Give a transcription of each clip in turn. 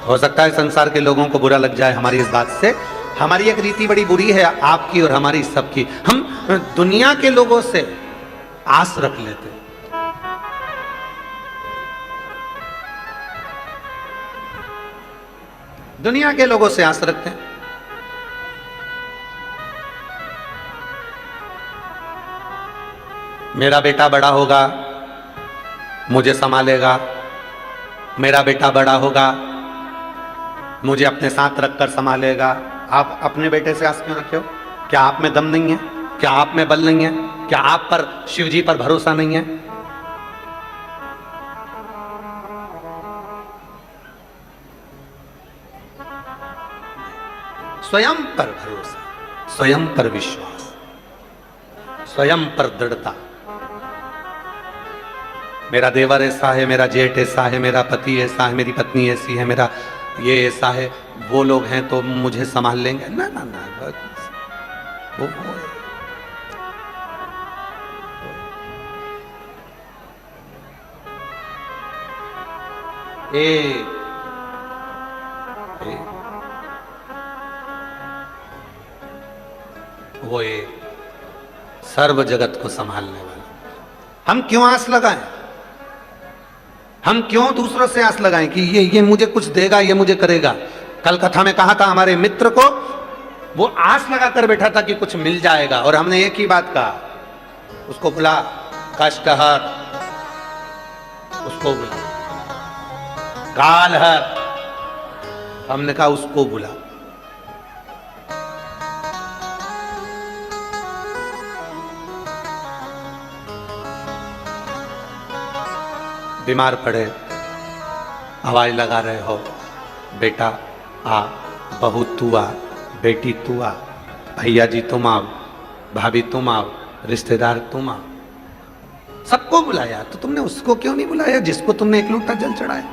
हो सकता है संसार के लोगों को बुरा लग जाए हमारी इस बात से। हमारी एक रीति बड़ी बुरी है, आपकी और हमारी सबकी। हम दुनिया के लोगों से आस रख लेते। दुनिया के लोगों से आस रखते हैं। मेरा बेटा बड़ा होगा, मुझे संभालेगा। मेरा बेटा बड़ा होगा, मुझे अपने साथ रखकर संभालेगा। आप अपने बेटे से आस क्यों रखे हो? क्या आप में दम नहीं है? क्या आप में बल नहीं है? क्या आप पर शिव जी पर भरोसा नहीं है? स्वयं पर भरोसा, स्वयं पर विश्वास, स्वयं पर दृढ़ता। मेरा देवर ऐसा है, मेरा जेठ ऐसा है, मेरा पति ऐसा है, मेरी पत्नी ऐसी है, मेरा ये ऐसा है, वो लोग हैं तो मुझे संभाल लेंगे। ना ना ना, वो एक वो एक सर्व जगत को संभालने वाला। हम क्यों आस लगाएं? हम क्यों दूसरों से आस लगाएं कि ये मुझे कुछ देगा, ये मुझे करेगा? कल कथा में कहा था हमारे मित्र को, वो आस लगाकर बैठा था कि कुछ मिल जाएगा, और हमने एक ही बात कहा, उसको बुला, कष्टहर, उसको बुला, कालहर, हमने कहा उसको बुला। बीमार पड़े, आवाज लगा रहे हो, बेटा आ, बहू तू आ, बेटी तू आ, भैया जी तुम आओ, भाभी तुम आओ, रिश्तेदार तुम आओ। सबको बुलाया, तो तुमने उसको क्यों नहीं बुलाया जिसको तुमने एक लोटा जल चढ़ाया?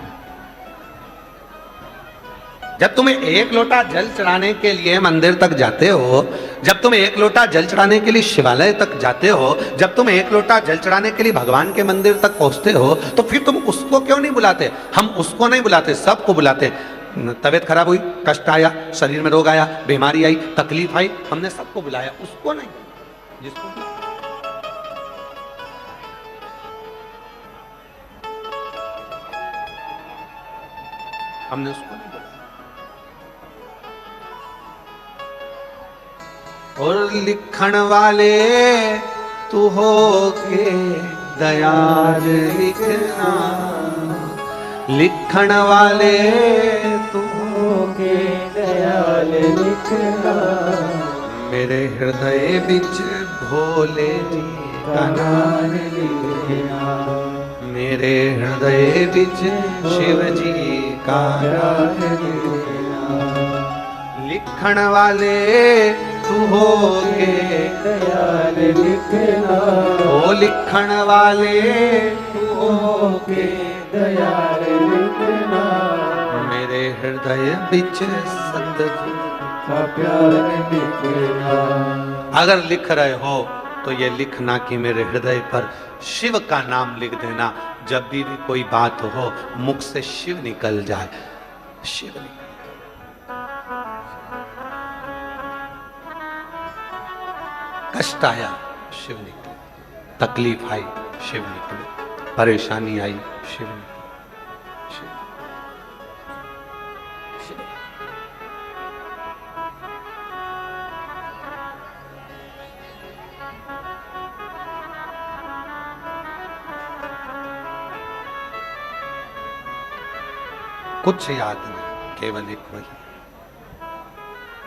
जब तुम एक लोटा जल चढ़ाने के लिए मंदिर तक जाते हो, जब तुम एक लोटा जल चढ़ाने के लिए शिवालय तक जाते हो, जब तुम एक लोटा जल चढ़ाने के लिए भगवान के मंदिर तक पहुंचते हो, तो फिर तुम उसको क्यों नहीं बुलाते? हम उसको नहीं बुलाते, सबको बुलाते। तबीयत खराब हुई, कष्ट आया, शरीर में रोग आया, बीमारी आई, तकलीफ आई, हमने सबको बुलाया, उसको नहीं, जिसको हमने उसको नहीं बुलाया। और लिखण वाले तू हो के दयाल लिखना, लिखण वाले तू हो के दयाल लिखना, मेरे हृदय बिच भोले जी का नाम लिखना, मेरे हृदय बिच शिव जी का नाम लिखना। लिखण वाले तू हो के दयाल लिखना, ओ लिखण वाले तू हो के दयाल लिखना, मेरे हृदय बिच सतगुरु का प्यार लिखना। अगर लिख रहे हो तो ये लिखना कि मेरे हृदय पर शिव का नाम लिख देना। जब भी कोई बात हो, मुख से शिव निकल जाए, शिव निकल। कष्ट आया, शिव निकले, तकलीफ आई, शिव निकले, परेशानी आई, शिव निकले, शिव, शिव। कुछ याद नहीं, केवल एक वही,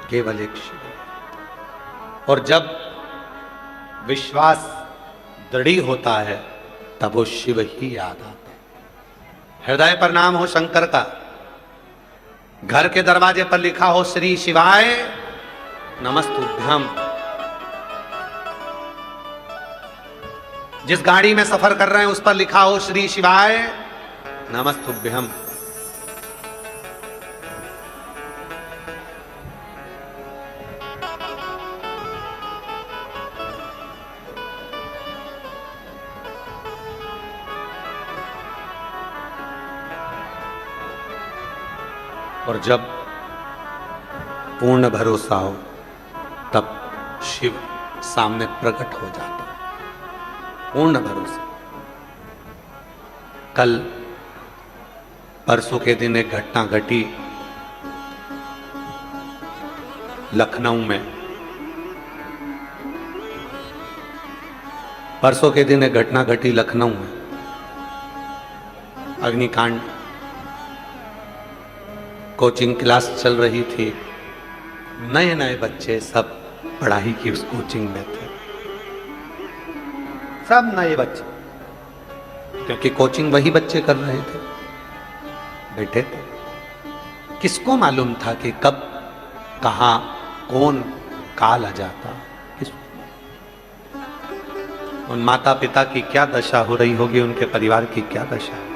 केवल एक शिव। और जब विश्वास दृढ़ होता है तब वो शिव ही याद आता है। हृदय पर नाम हो शंकर का, घर के दरवाजे पर लिखा हो श्री शिवाय नमस्तुभ्यम, जिस गाड़ी में सफर कर रहे हैं उस पर लिखा हो श्री शिवाय नमस्तुभ्यम, और जब पूर्ण भरोसा हो तब शिव सामने प्रकट हो जाता है। पूर्ण भरोसा। कल परसों के दिन एक घटना घटी लखनऊ में। परसों के दिन एक घटना घटी लखनऊ में। अग्निकांड, कोचिंग क्लास चल रही थी। नए नए बच्चे सब पढ़ाई की उस कोचिंग में थे, सब नए बच्चे, क्योंकि कोचिंग वही बच्चे कर रहे थे, बैठे थे। किसको मालूम था कि कब कहां कौन काल आ जाता। उन माता पिता की क्या दशा हो रही होगी, उनके परिवार की क्या दशा है,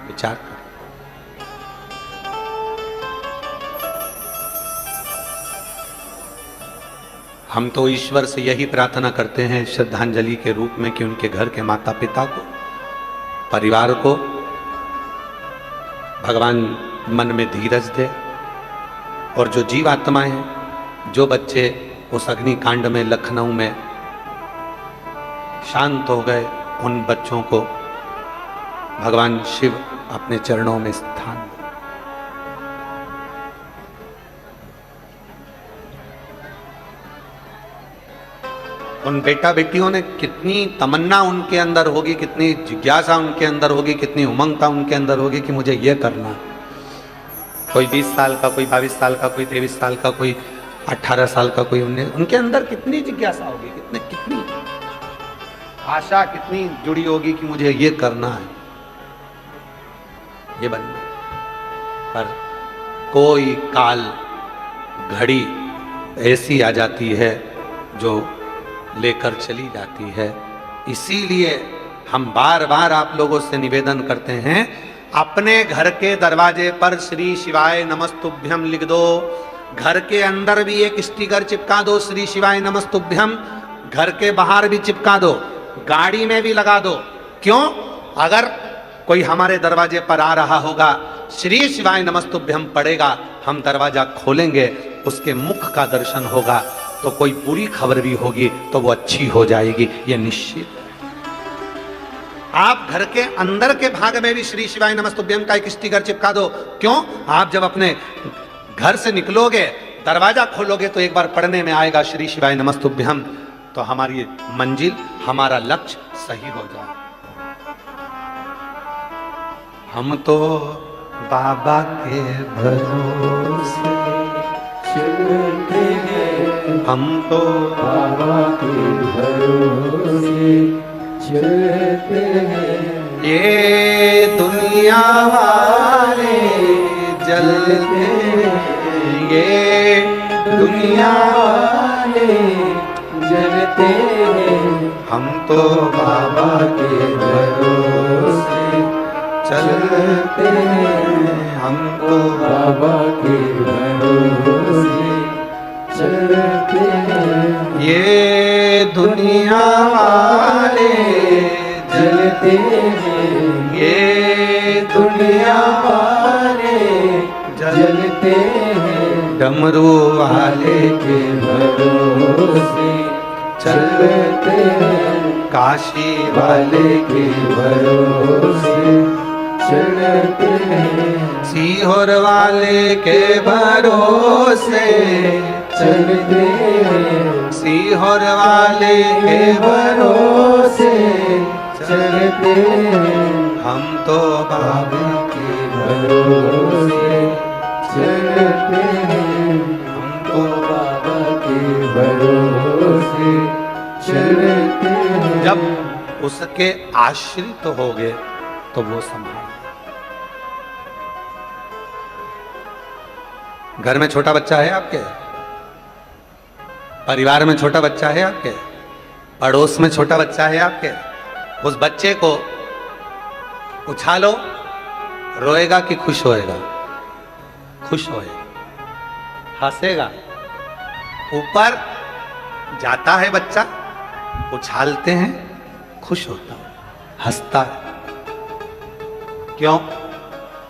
विचार करें। हम तो ईश्वर से यही प्रार्थना करते हैं श्रद्धांजलि के रूप में कि उनके घर के माता पिता को, परिवार को भगवान मन में धीरज दे, और जो जीवात्माएं हैं, जो बच्चे उस अग्निकांड में लखनऊ में शांत हो गए, उन बच्चों को भगवान शिव अपने चरणों में स्थान दे। उन बेटा बेटियों ने कितनी तमन्ना उनके अंदर होगी, कितनी जिज्ञासा उनके अंदर होगी, कितनी उमंगता उनके अंदर होगी कि मुझे ये करना है। कोई 20 साल का, कोई 22 साल का, कोई 23 साल का, कोई 18 साल का, कोई उनके अंदर कितनी जिज्ञासा होगी, कितनी आशा कितनी जुड़ी होगी कि मुझे ये करना है, ये बनना। पर कोई काल घड़ी ऐसी आ जाती है जो लेकर चली जाती है। इसीलिए हम बार बार आप लोगों से निवेदन करते हैं, अपने घर के दरवाजे पर श्री शिवाय नमस्तुभ्यम लिख दो। घर के अंदर भी एक स्टिकर चिपका दो, श्री शिवाय नमस्तुभ्यम। घर के बाहर भी चिपका दो, गाड़ी में भी लगा दो। क्यों? अगर कोई हमारे दरवाजे पर आ रहा होगा, श्री शिवाय नमस्तुभ्यम पड़ेगा, हम दरवाजा खोलेंगे, उसके मुख का दर्शन होगा, तो कोई बुरी खबर भी होगी तो वो अच्छी हो जाएगी, ये निश्चित। आप घर के अंदर के भाग में भी श्री शिवाय नमस्तुभ्यम का एक स्टिकर चिपका दो। क्यों? आप जब अपने घर से निकलोगे, दरवाजा खोलोगे, तो एक बार पढ़ने में आएगा श्री शिवाय नमस्तुभ्यम, तो हमारी मंजिल, हमारा लक्ष्य सही हो जाए। हम तो बाबा के भरोसे चलते हैं, हम तो बाबा के भरोसे चलते हैं। ये दुनिया वाले जलते हैं, ये दुनिया वाले जलते हैं, हम तो बाबा के भरोसे चलते हैं, हम तो बाबा के भरोसे चलते हैं। ये दुनिया वाले जलते हैं, ये दुनिया वाले जलते हैं, डमरू वाले के भरोसे चलते हैं, काशी वाले के भरोसे चलते हैं, सीहोर वाले के भरोसे चलते हैं, सीहोर वाले के भरोसे चलते हैं, हम तो बाबा के भरोसे चलते हैं, हम तो बाबा के भरोसे चलते हैं। जब उसके आश्रित हो गए तो वो संभाल। घर में छोटा बच्चा है आपके, परिवार में छोटा बच्चा है आपके, पड़ोस में छोटा बच्चा है आपके, उस बच्चे को उछालो, रोएगा कि खुश होएगा? खुश होएगा, हंसेगा। ऊपर जाता है बच्चा, उछालते हैं, खुश होता है, हंसता है। क्यों?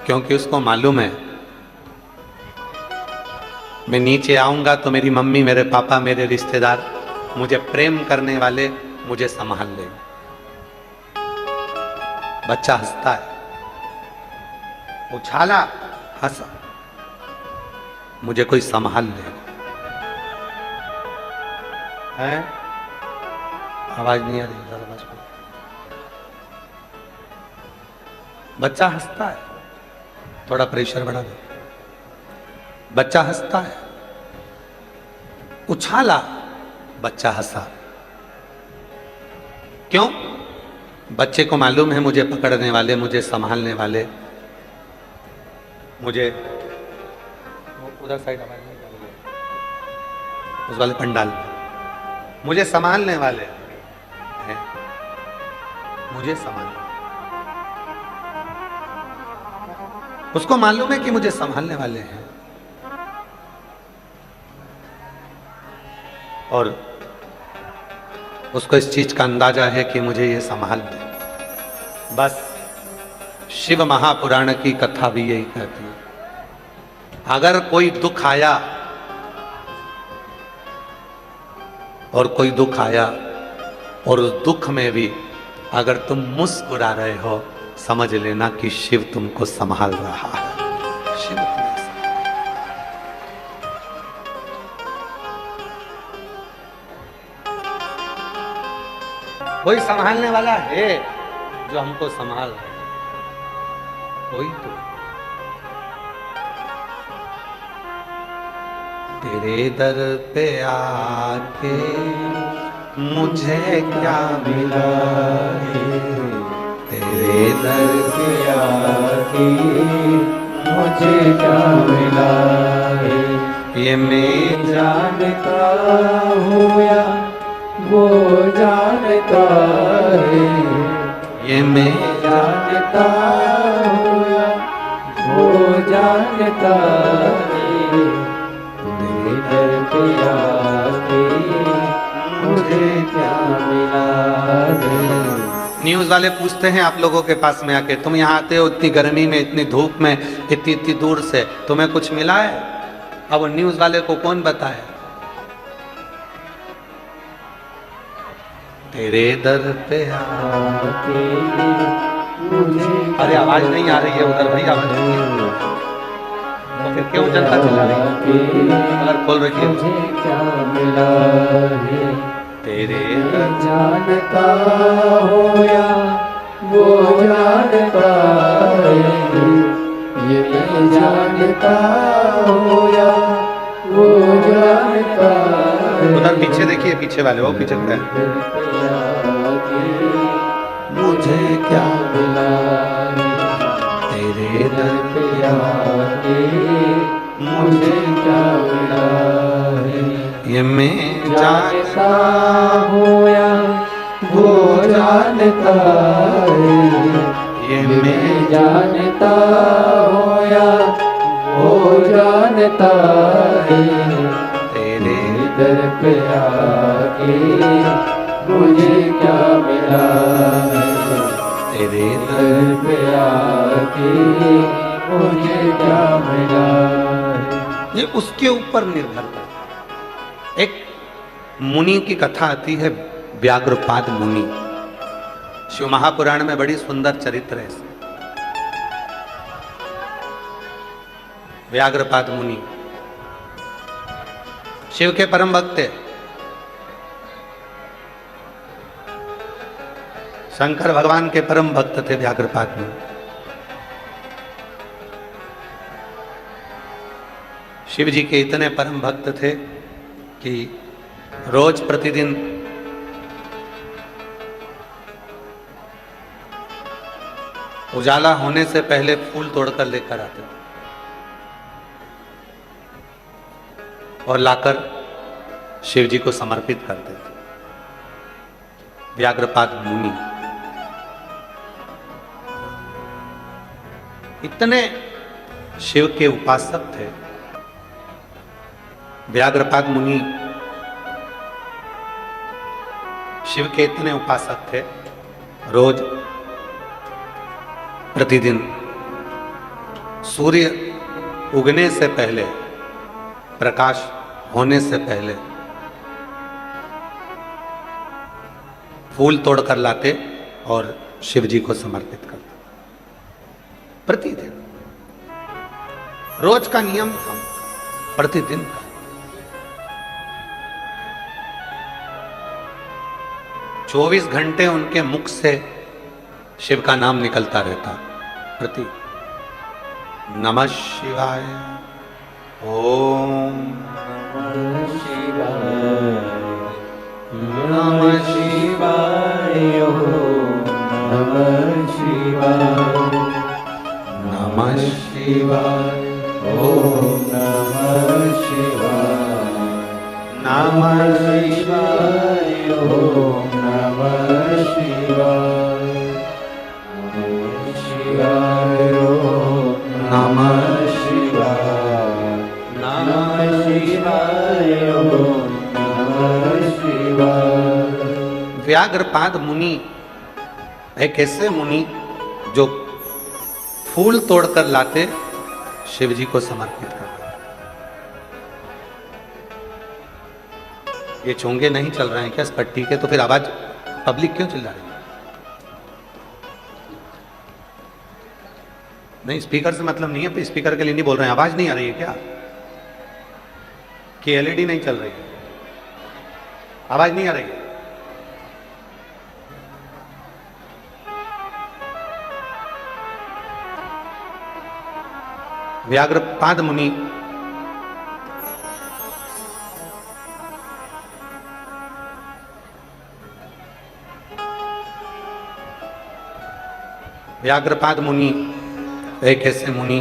क्योंकि उसको मालूम है मैं नीचे आऊंगा तो मेरी मम्मी, मेरे पापा, मेरे रिश्तेदार, मुझे प्रेम करने वाले मुझे संभाल ले। बच्चा हंसता है, उछाला, हंसा, मुझे कोई संभाल ले। है आवाज नहीं आ रही, आवाज को। बच्चा हंसता है, थोड़ा प्रेशर बढ़ा दो। बच्चा हंसता है, उछाला, बच्चा हंसा। क्यों? बच्चे को मालूम है मुझे पकड़ने वाले, मुझे संभालने वाले, मुझे उधर साइड आवाज नहीं कर रही, उस वाले पंडाल, मुझे संभालने वाले हैं, मुझे संभालने। उसको मालूम है कि मुझे संभालने वाले हैं और उसको इस चीज का अंदाजा है कि मुझे ये संभाल ले। बस शिव महापुराण की कथा भी यही कहती है, अगर कोई दुख आया और कोई दुख आया और उस दुख में भी अगर तुम मुस्कुरा रहे हो, समझ लेना कि शिव तुमको संभाल रहा है। शिव तुम्हें कोई संभालने वाला है जो हमको संभाल रहा है, कोई तो। तेरे दर पे आके मुझे क्या मिला है, तेरे दर पे आके मुझे क्या मिला है, ये मैं जानता हूँ या वो जानता है, ये मैं जानता हूँ या वो जानता है, तेरे दर पे आके मुझे क्या मिला है। न्यूज़ वाले पूछते हैं आप लोगों के पास में आके, तुम यहाँ आते हो इतनी गर्मी में, इतनी धूप में, इतनी इतनी दूर से, तुम्हें कुछ मिला है? अब वो न्यूज़ वाले को कौन बताए? तेरे दर पे आके मुझे, अरे आवाज नहीं आ रही है उधर भाई, आवाज नहीं है तो फिर क्यों जनता चला रही है? अगर खोल रखी है मुझे क्या मिला है, तेरे जानता हो या वो जानता है, ये मैं जानता हो या वो जानता है। उधर पीछे देखिए, पीछे वाले वो पीछे खड़े हैं। मुझे क्या मिला तेरे दर पे आके, मुझे क्या मिला है, ये मैं जानता हूँ या वो जानता है, ये मैं जानता हूँ या वो जानता है, तेरे दर पे आके मुझे क्या मिला है, तेरे दर पे आके मुझे क्या मिला है। ये उसके ऊपर निर्भर करता है। एक मुनि की कथा आती है, व्याघ्रपाद मुनि। शिव महापुराण में बड़ी सुंदर चरित्र है। व्याघ्रपाद मुनि शिव के परम भक्त थे। शंकर भगवान के परम भक्त थे व्याघ्रपाद मुनि। शिव जी के इतने परम भक्त थे कि रोज प्रतिदिन उजाला होने से पहले फूल तोड़कर लेकर आते थे और लाकर शिव जी को समर्पित करते थे। व्याघ्रपाद मुनि इतने शिव के उपासक थे। व्याघ्रपाद मुनि शिव के इतने उपासक थे, रोज प्रतिदिन सूर्य उगने से पहले प्रकाश होने से पहले फूल तोड़कर लाते और शिव जी को समर्पित करते। प्रतिदिन रोज का नियम था, प्रतिदिन का। चौबीस घंटे उनके मुख से शिव का नाम निकलता रहता। प्रति नमः शिवाय, ओम नमः शिवाय, नमः शिवाय, ओम नमः शिवाय, नमः शिवाय, ओम नमः शिवाय, नमः शिवाय, ओम नमः शिवाय, नमः शिवाय, ओम नमः शिवाय, नमः शिवाय, ओम नमः शिवाय। व्याघ्रपाद मुनि एक ऐसे मुनि जो फूल तोड़कर लाते, शिव जी को समर्पित करते। ये चोंगे नहीं चल रहे हैं क्या इस पट्टी के? तो फिर आवाज पब्लिक क्यों चिल्ला रही है? नहीं, स्पीकर से मतलब नहीं है, स्पीकर के लिए नहीं बोल रहे हैं। आवाज नहीं आ रही है क्या? कि एलईडी नहीं चल रही है? आवाज नहीं आ रही है? व्याघ्रपाद मुनि व्याघ्रपाद मुनि एक ऐसे मुनि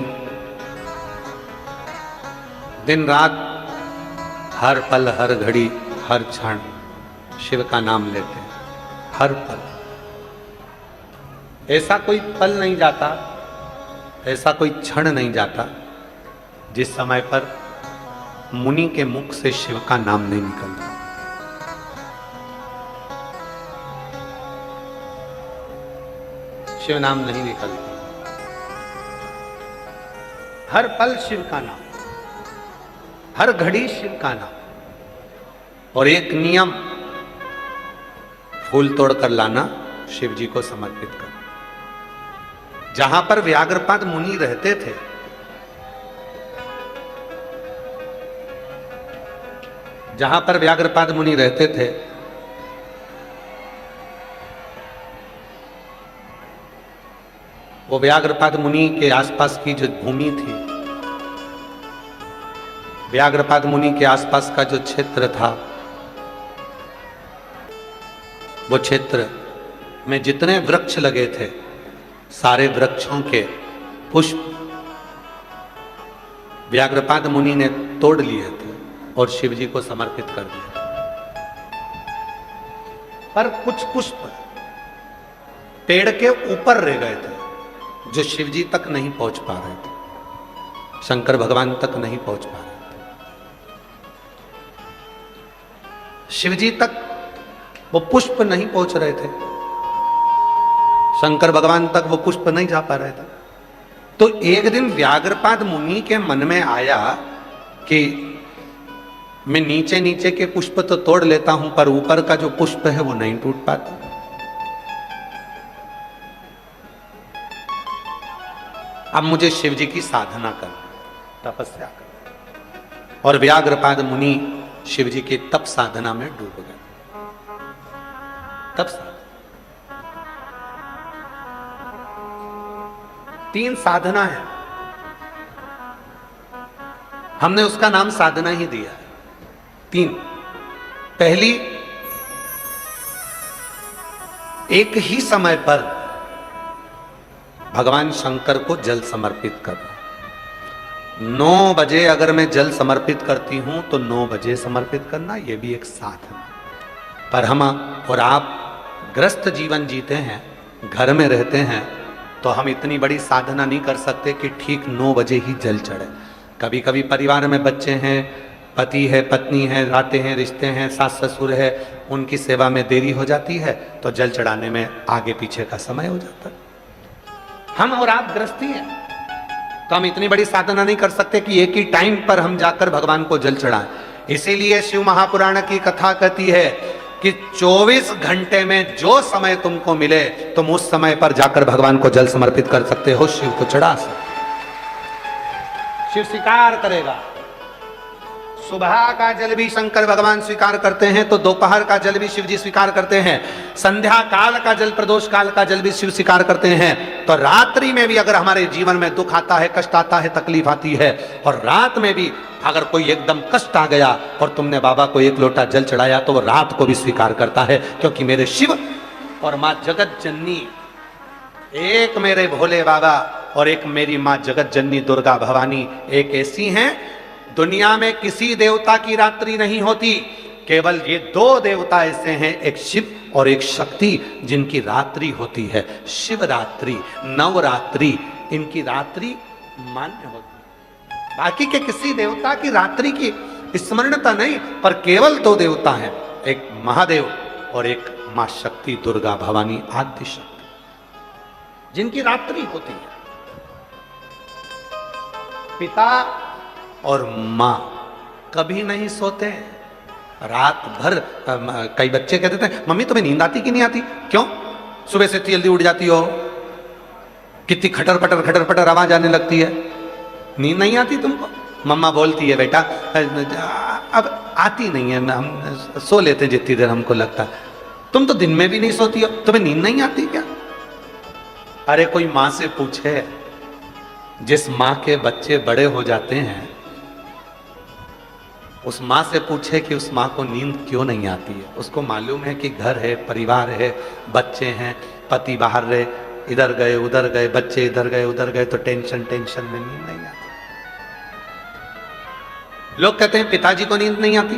दिन रात हर पल हर घड़ी हर क्षण शिव का नाम लेते हैं। हर पल, ऐसा कोई पल नहीं जाता, ऐसा कोई क्षण नहीं जाता जिस समय पर मुनि के मुख से शिव का नाम नहीं निकलता। शिव नाम नहीं निकलता। हर पल शिव का नाम, हर घड़ी शिव का नाम। और एक नियम, फूल तोड़कर लाना, शिव जी को समर्पित करना। जहां पर व्याघ्रपाद मुनि रहते थे, जहां पर व्याघ्रपाद मुनि रहते थे, वो व्याघ्रपाद मुनि के आसपास की जो भूमि थी, व्याघ्रपाद मुनि के आसपास का जो क्षेत्र था, वो क्षेत्र में जितने वृक्ष लगे थे, सारे वृक्षों के पुष्प व्याघ्रपाद मुनि ने तोड़ लिए थे और शिव जी को समर्पित कर दिया। पर कुछ पुष्प पेड़ के ऊपर रह गए थे, जो शिव जी तक नहीं पहुंच पा रहे थे, शंकर भगवान तक नहीं पहुंच पा रहे थे। शिव जी तक वो पुष्प नहीं पहुंच रहे थे, शंकर भगवान तक वो पुष्प नहीं जा पा रहे थे। तो एक दिन व्याघ्रपाद मुनि के मन में आया कि मैं नीचे नीचे के पुष्प तो तोड़ लेता हूं, पर ऊपर का जो पुष्प है वो नहीं टूट पाता। अब मुझे शिव जी की साधना करनी, तपस्या करनी। और व्याघ्रपाद मुनि शिव जी की तप साधना में डूब गए। तप साधना, 3 साधना है, हमने उसका नाम साधना ही दिया है। 3। पहली, एक ही समय पर भगवान शंकर को जल समर्पित करना। 9 बजे अगर मैं जल समर्पित करती हूं तो 9 बजे समर्पित करना, यह भी एक साधना। पर हम और आप ग्रस्त जीवन जीते हैं, घर में रहते हैं, तो हम इतनी बड़ी साधना नहीं कर सकते कि ठीक 9 बजे ही जल चढ़े। कभी कभी परिवार में बच्चे हैं, पति है, पत्नी है, रातें हैं, रिश्ते हैं, सास ससुर है, उनकी सेवा में देरी हो जाती है, तो जल चढ़ाने में आगे पीछे का समय हो जाता है। हम और आप गृहस्थी हैं, तो हम इतनी बड़ी साधना नहीं कर सकते कि एक ही टाइम पर हम जाकर भगवान को जल चढ़ाएं। इसीलिए शिव महापुराण की कथा कहती है कि 24 घंटे में जो समय तुमको मिले तुम उस समय पर जाकर भगवान को जल समर्पित कर सकते हो, शिव को चढ़ा सकते। शिव स्वीकार करेगा। सुबह का जल भी शंकर भगवान स्वीकार करते हैं, तो दोपहर का जल भी शिव जी स्वीकार करते हैं। संध्या काल का जल, प्रदोष काल का जल भी शिव स्वीकार करते हैं। तो रात्रि में भी अगर हमारे जीवन में दुख आता है, कष्ट आता है, तकलीफ आती है, और रात में भी अगर कोई एकदम कष्ट आ गया और तुमने बाबा को एक लोटा जल चढ़ाया, तो वो रात को भी स्वीकार करता है, क्योंकि मेरे शिव और माँ जगत जननी, एक मेरे भोले बाबा और एक मेरी माँ जगत जननी दुर्गा भवानी, एक ऐसी हैं दुनिया में किसी देवता की रात्रि नहीं होती। केवल ये दो देवता ऐसे हैं, एक शिव और एक शक्ति, जिनकी रात्रि होती है शिवरात्रि, नवरात्रि, इनकी रात्रि मान्य होती है। बाकी के किसी देवता की रात्रि की स्मरणता नहीं, पर केवल दो देवता हैं, एक महादेव और एक मां शक्ति दुर्गा भवानी आद्य शक्ति, जिनकी रात्रि होती है। पिता और मां कभी नहीं सोते रात भर। कई बच्चे कहते थे मम्मी तुम्हें नींद आती कि नहीं आती? क्यों? सुबह से जल्दी उठ जाती हो, कितनी खटर पटर आवाज आने लगती है, नींद नहीं आती तुमको? मम्मा बोलती है बेटा अब आती नहीं है, हम सो लेते हैं जितनी देर हमको लगता है। तुम तो दिन में भी नहीं सोती हो, तुम्हें नींद नहीं आती क्या? अरे कोई मां से पूछे, जिस मां के बच्चे बड़े हो जाते हैं उस माँ से पूछे कि उस माँ को नींद क्यों नहीं आती है। उसको मालूम है कि घर है, परिवार है, बच्चे हैं, पति बाहर रहे, इधर गए उधर गए, बच्चे इधर गए उधर गए, तो टेंशन में नींद नहीं आती। लोग कहते हैं पिताजी को नींद नहीं आती।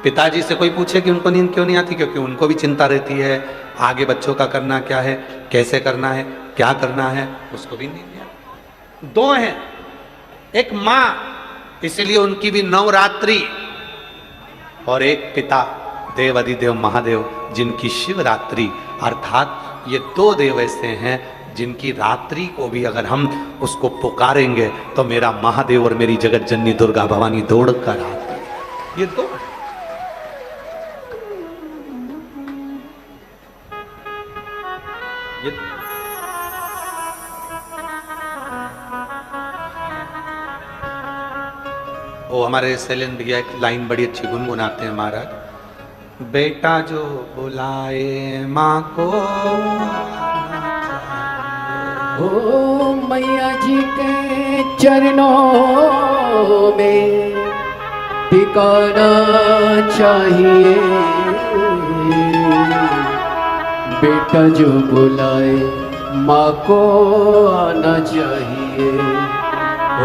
पिताजी से कोई पूछे कि उनको नींद क्यों नहीं आती, क्योंकि उनको भी चिंता रहती है, आगे बच्चों का करना क्या है, कैसे करना है, क्या करना है, उसको भी नींद नहीं आती। दो हैं, एक माँ, इसलिए उनकी भी नवरात्रि, और एक पिता देव अधिदेव महादेव, जिनकी शिवरात्रि। अर्थात ये दो देव ऐसे हैं जिनकी रात्रि को भी अगर हम उसको पुकारेंगे तो मेरा महादेव और मेरी जगत जननी दुर्गा भवानी दौड़ कर आती। ये दो वो हमारे सैलेंट भैया एक लाइन बड़ी अच्छी गुनगुनाते हैं महाराज। बेटा जो बुलाए माँ को, ओ मैया जी के चरणों में टिकाना चाहिए। बेटा जो बुलाए माँ को आना चाहिए।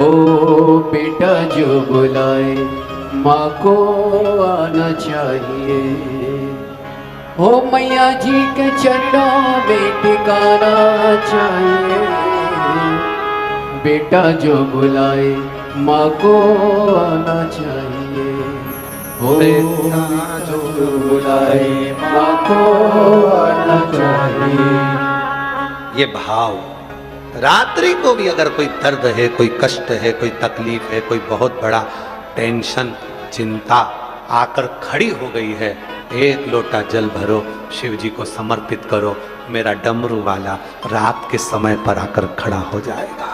ओ बेटा जो बुलाए माँ को आना चाहिए। ओ मैया जी के चरणों में टिकाना चाहिए। बेटा जो बुलाए माँ को आना चाहिए। ओ बेटा जो बुलाए माँ को आना चाहिए। ये भाव, रात्रि को भी अगर कोई दर्द है, कोई कष्ट है, कोई तकलीफ है, कोई बहुत बड़ा टेंशन, चिंता आकर खड़ी हो गई है, एक लोटा जल भरो, शिव जी को समर्पित करो, मेरा डमरू वाला रात के समय पर आकर खड़ा हो जाएगा।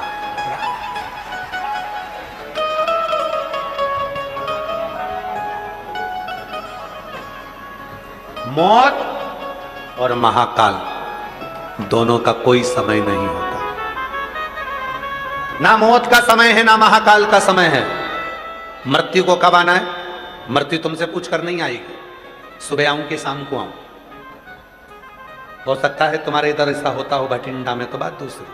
मौत और महाकाल दोनों का कोई समय नहीं होता। ना मौत का समय है ना महाकाल का समय है। मृत्यु को कब आना है? मृत्यु तुमसे पूछ कर नहीं आएगी, सुबह आऊं कि शाम को आऊं। हो सकता है तुम्हारे इधर ऐसा होता हो भटिंडा में, तो बात दूसरी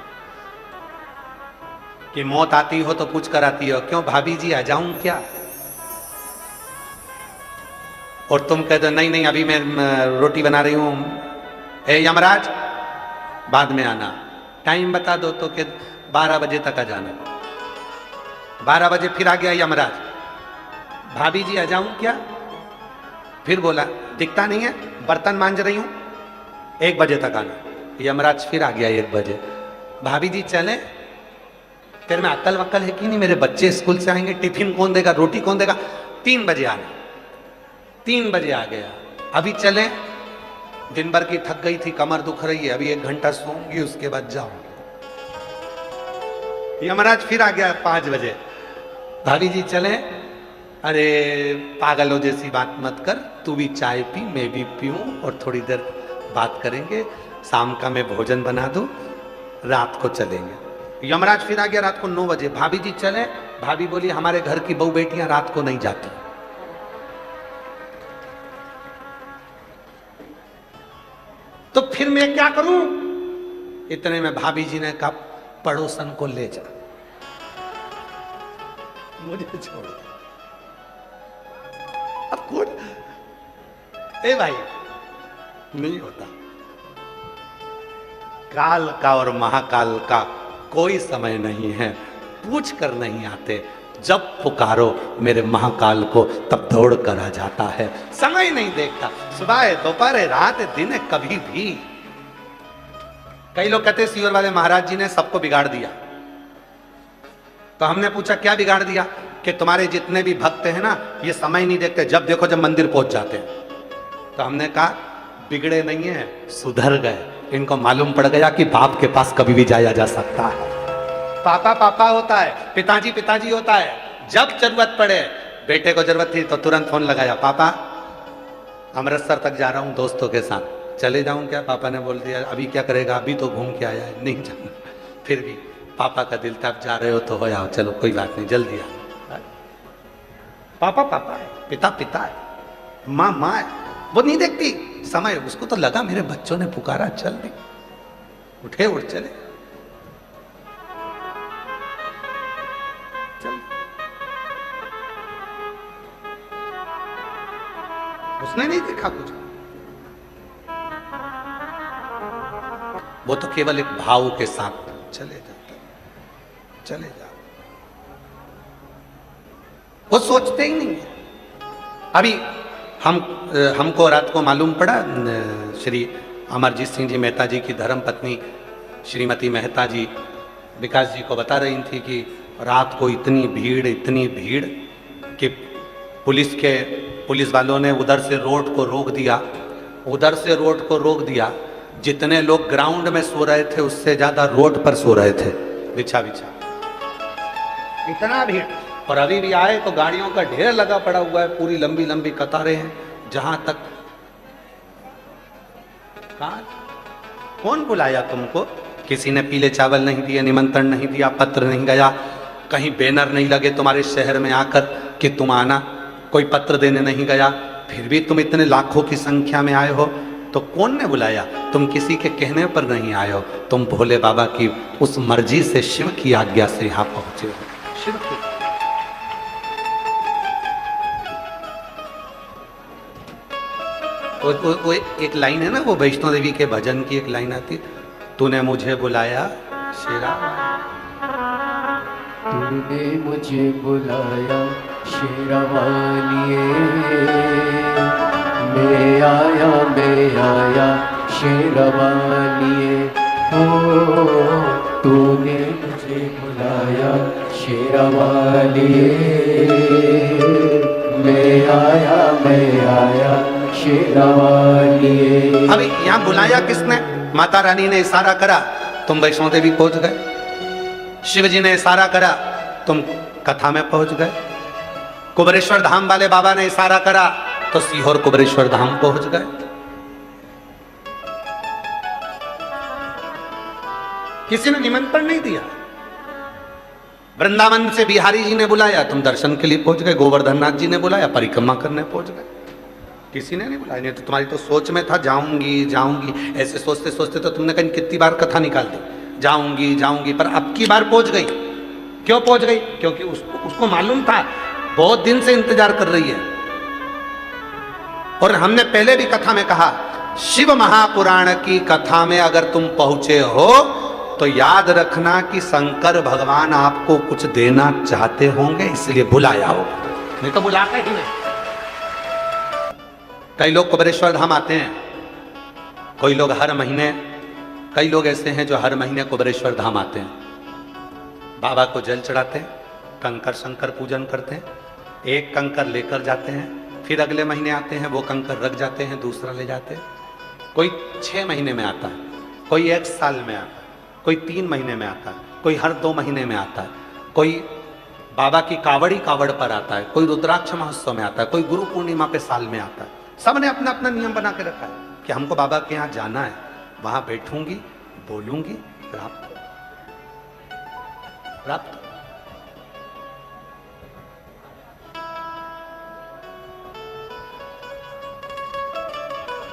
कि मौत आती हो तो पूछ कर आती हो, क्यों भाभी जी आ जाऊं क्या? और तुम कहते नहीं नहीं अभी मैं रोटी बना रही हूं, ए यमराज बाद में आना। टाइम बता दो तो कि 12 बजे तक आ जाना। 12 बजे फिर आ गया यमराज, भाभी जी आ जाऊं क्या? फिर बोला दिखता नहीं है, बर्तन मांज रही हूं, 1 बजे तक आना। यमराज फिर आ गया 1 बजे, भाभी जी चले? तेरे में अक्ल वक्ल है कि नहीं? मेरे बच्चे स्कूल से आएंगे, टिफिन कौन देगा, रोटी कौन देगा? 3 बजे आना। 3 बजे आ गया, अभी चले, दिन भर की थक गई थी, कमर दुख रही है, अभी 1 घंटा सोऊंगी, उसके बाद जाऊंगी। यमराज फिर आ गया 5 बजे, भाभी जी चले, अरे पागलों जैसी बात मत कर, तू भी चाय पी, मैं भी पीऊं, और थोड़ी देर बात करेंगे, शाम का मैं भोजन बना दूं, रात को चलेंगे। यमराज फिर आ गया रात को 9 बजे, भाभी जी चले, भाभी बोली हमारे घर की बहू बेटियां रात को नहीं जाती। तो फिर मैं क्या करूं? इतने में भाभी जी ने कहा पड़ोसन को ले जा, मुझे छोड़। अब कौन? ए भाई, नहीं होता। काल का और महाकाल का कोई समय नहीं है, पूछ कर नहीं आते, जब पुकारो मेरे महाकाल को तब दौड़ कर आ जाता है, समय नहीं देखता, सुबह है, दोपहर है, रात है, दिन है, कभी भी। कई लोग कहते सीहोर वाले महाराज जी ने सबको बिगाड़ दिया। तो हमने पूछा क्या बिगाड़ दिया? कि तुम्हारे जितने भी भक्त हैं ना, ये समय नहीं देखते, जब देखो जब मंदिर पहुंच जाते हैं। तो हमने कहा बिगड़े नहीं है, सुधर गए, इनको मालूम पड़ गया कि बाप के पास कभी भी जाया जा सकता है। पापा पापा होता है, पिताजी पिताजी होता है, जब जरूरत पड़े, बेटे को जरूरत थी तो तुरंत फोन लगाया, पापा अमृतसर तक जा रहा हूं दोस्तों के साथ, चले जाऊं क्या? पापा ने बोल दिया अभी क्या करेगा, अभी तो घूम के आया है, नहीं जाना। फिर भी पापा का दिल था, आप जा रहे हो तो हो आओ, चलो कोई बात नहीं, जल्दी आओ। पापा पापा है, पिता पिता है, माँ माँ है, वो नहीं देखती समय। उसको तो लगा मेरे बच्चों ने पुकारा, चल दी, उठे उठ चले, चल। उसने नहीं देखा कुछ, वो तो केवल एक भाव के साथ चले जाते, चले जाओ, वो सोचते ही नहीं है। अभी हमको रात को मालूम पड़ा, श्री अमरजीत सिंह जी मेहता जी की धर्म पत्नी श्रीमती मेहता जी विकास जी को बता रही थी कि रात को इतनी भीड़ कि पुलिस वालों ने उधर से रोड को रोक दिया, जितने लोग ग्राउंड में सो रहे थे उससे ज्यादा रोड पर सो रहे थे, बिछा इतना भीड़। और अभी भी आए तो गाड़ियों का ढेर लगा पड़ा हुआ है, पूरी लंबी लंबी कतारें हैं, जहां तक। कौन बुलाया तुमको? किसी ने पीले चावल नहीं दिए, निमंत्रण नहीं दिया, पत्र नहीं गया, कहीं बैनर नहीं लगे तुम्हारे शहर में आकर कि तुम आना, कोई पत्र देने नहीं गया, फिर भी तुम इतने लाखों की संख्या में आए हो, तो कौन ने बुलाया? तुम किसी के कहने पर नहीं आए हो, तुम भोले बाबा की उस मर्जी से, शिव की आज्ञा से यहां पहुंचे हो। शिव की वो एक लाइन है ना, वो वैष्णो देवी के भजन की एक लाइन आती, तूने मुझे बुलाया शेरा, तूने मुझे बुलाया शेरवालिए, मैं आया शेरवालिए, ओ तूने मुझे बुलाया शेरवालिए, मैं आया शेरवालिए। अभी यहाँ बुलाया किसने? माता रानी ने इशारा करा, तुम वैष्णो देवी पहुंच गए। शिव जी ने इशारा करा, तुम कथा में पहुंच गए। कुबरेश्वर धाम वाले बाबा ने इशारा करा तो सीहोर कुबरेश्वर धाम पहुंच गए। किसी ने निमंत्रण नहीं दिया। वृंदावन से बिहारी जी ने बुलाया, तुम दर्शन के लिए पहुंच गए। गोवर्धन नाथ जी ने बुलाया, परिक्रमा करने पहुंच गए। किसी ने नहीं बुलाया। नहीं तो तुम्हारी तो सोच में था जाऊंगी, ऐसे सोचते सोचते तो तुमने कहीं कितनी बार कथा निकाल दी, जाऊंगी, पर अब की बार पहुंच गई। क्यों पहुंच गई? क्योंकि उसको मालूम था, बहुत दिन से इंतजार कर रही है। और हमने पहले भी कथा में कहा, शिव महापुराण की कथा में अगर तुम पहुंचे हो तो याद रखना कि शंकर भगवान आपको कुछ देना चाहते होंगे, इसलिए बुलाया हो, नहीं तो बुलाते ही नहीं। कई लोग कुबरेश्वर धाम आते हैं, कोई लोग हर महीने, कई लोग ऐसे हैं जो हर महीने कुबरेश्वर धाम आते हैं। बाबा को जल चढ़ाते हैं, कंकर शंकर पूजन करते हैं, एक कंकर लेकर जाते हैं, फिर अगले महीने आते हैं, वो कंकर रख जाते हैं, दूसरा ले जाते हैं। कोई 6 महीने में आता है, कोई 1 साल में आता है, कोई 3 महीने में आता है, कोई हर 2 महीने में आता है, कोई बाबा की कावड़ पर आता है, कोई रुद्राक्ष महोत्सव में आता है, कोई गुरु पूर्णिमा पे साल में आता है। सबने अपना अपना नियम बना के रखा है कि हमको बाबा के यहाँ जाना है, वहां बैठूंगी, बोलूंगी, प्राप्त प्राप्त।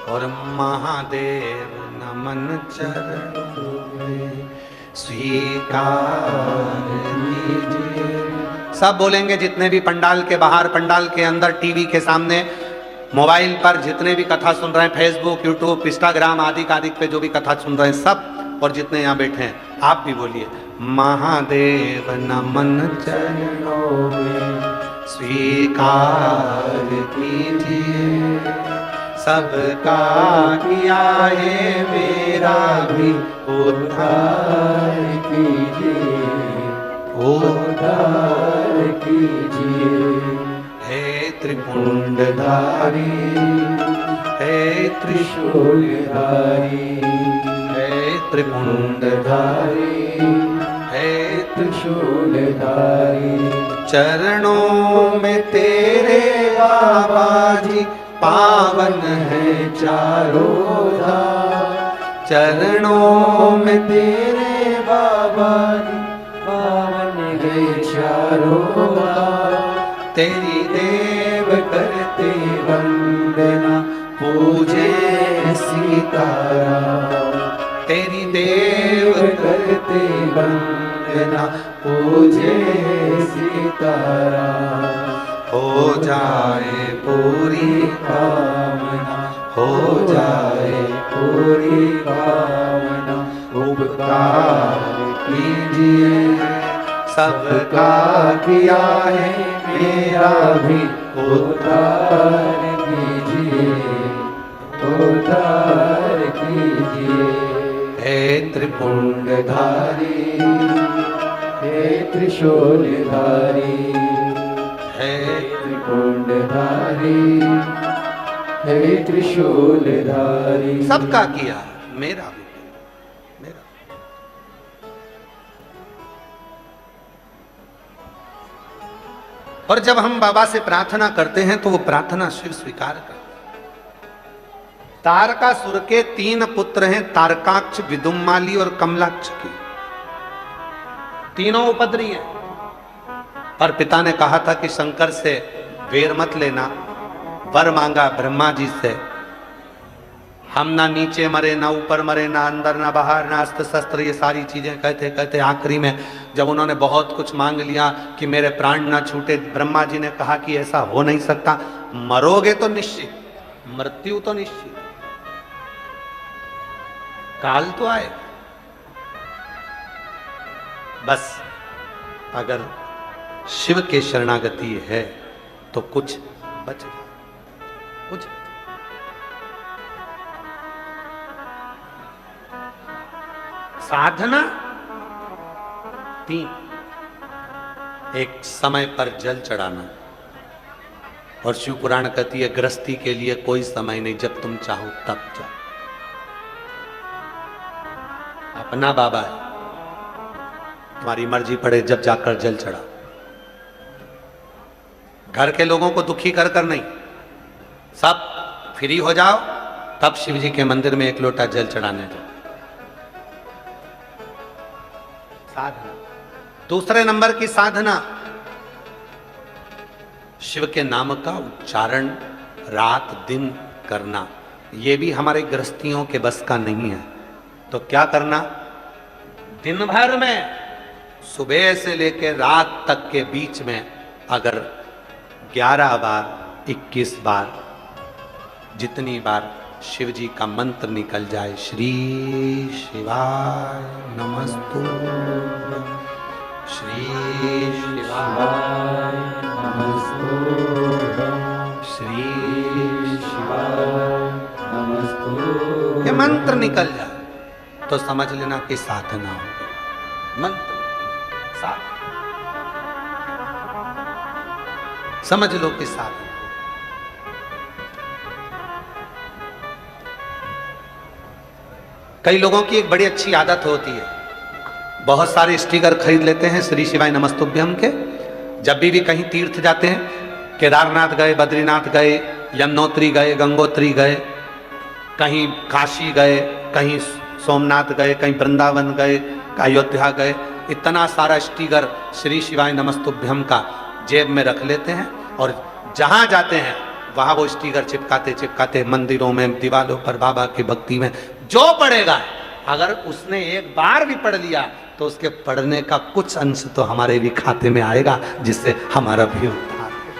और महादेव नमन चरणों में स्वीकार लीजिए। सब बोलेंगे, जितने भी पंडाल के बाहर, पंडाल के अंदर, टीवी के सामने, मोबाइल पर जितने भी कथा सुन रहे हैं, फेसबुक, यूट्यूब, इंस्टाग्राम आदि पे जो भी कथा सुन रहे हैं सब, और जितने यहाँ बैठे हैं आप भी बोलिए, महादेव नमन चरणों में स्वीकार कीजिए, सबका किया है मेरा भी उद्धार कीजिए, उद्धार कीजिए। हे त्रिपुंडधारी, हे त्रिशूलधारी, हे त्रिपुंडधारी, हे त्रिशूलधारी, चरणों में तेरे बाबा जी पावन है चारों धाम, चरणों में तेरे बाबा जी पावन है चारों धाम। तेरी देव करते वंदना पूजे सीताराम, तेरी देव करते वंदना पूजे सीताराम। हो जाए पूरी कामना, हो जाए पूरी कामना, उपकार कीजिए, सबका किया है मेरा भी उद्धार कीजिए, उद्धार कीजिए। हे त्रिपुंडधारी, हे त्रिशूलधारी, हे त्रिपुंडधारी, हे त्रिशूलधारी। सबका किया, मेरा भी, मेरा। और जब हम बाबा से प्रार्थना करते हैं तो वो प्रार्थना शिव स्वीकार करता है। तारकासुर के 3 पुत्र हैं, तारकाक्ष, विदुम्माली और कमलाक्ष की। तीनों उपद्री हैं। पर पिता ने कहा था कि शंकर से वेर मत लेना, वर मांगा ब्रह्मा जी से, हम ना नीचे मरे, ना ऊपर मरे, ना अंदर ना बाहर, ना अस्त्र शस्त्र, ये सारी चीजें कहते कहते आखिरी में जब उन्होंने बहुत कुछ मांग लिया कि मेरे प्राण ना छूटे, ब्रह्मा जी ने कहा कि ऐसा हो नहीं सकता, मरोगे तो निश्चित, मृत्यु तो निश्चित, काल तो आए, बस अगर शिव के शरणागति है तो कुछ बच गया, कुछ। साधना 3, एक समय पर जल चढ़ाना, और शिव पुराण कहती है गृहस्थी के लिए कोई समय नहीं, जब तुम चाहो तब जाओ। अपना बाबा है, तुम्हारी मर्जी पड़े जब जाकर जल चढ़ा। घर के लोगों को दुखी कर कर नहीं, सब फ्री हो जाओ तब शिव जी के मंदिर में 1 लोटा जल चढ़ाने जाओ। साधना। दूसरे नंबर की साधना, शिव के नाम का उच्चारण रात दिन करना। यह भी हमारे गृहस्थियों के बस का नहीं है। तो क्या करना, दिन भर में सुबह से लेकर रात तक के बीच में अगर 11 बार, 21 बार, जितनी बार शिव जी का मंत्र निकल जाए, श्री शिवाय नमस्तुभ्यं, श्री शिवाय नमस्तुभ्यं, श्री शिवाय नमस्तुभ्यं, ये मंत्र निकल जाए तो समझ लेना कि साधना हो गई। मंत्र समझ लो कि साधन। कई लोगों की एक बड़ी अच्छी आदत होती है, बहुत सारे स्टिकर खरीद लेते हैं श्री शिवाय नमस्तुभ्यम के। जब भी कहीं तीर्थ जाते हैं, केदारनाथ गए, बद्रीनाथ गए, यमुनोत्री गए, गंगोत्री गए, कहीं काशी गए, कहीं सोमनाथ गए, कहीं वृंदावन गए, अयोध्या गए, इतना सारा स्टिकर श्री शिवाय नमस्तुभ्यम का जेब में रख लेते हैं और जहां जाते हैं वहां वो स्टिकर चिपकाते चिपकाते, मंदिरों में, दीवारों पर, बाबा की भक्ति में जो पढ़ेगा, अगर उसने एक बार भी पढ़ लिया तो उसके पढ़ने का कुछ अंश तो हमारे भी खाते में आएगा, जिससे हमारा भी उद्धार होगा।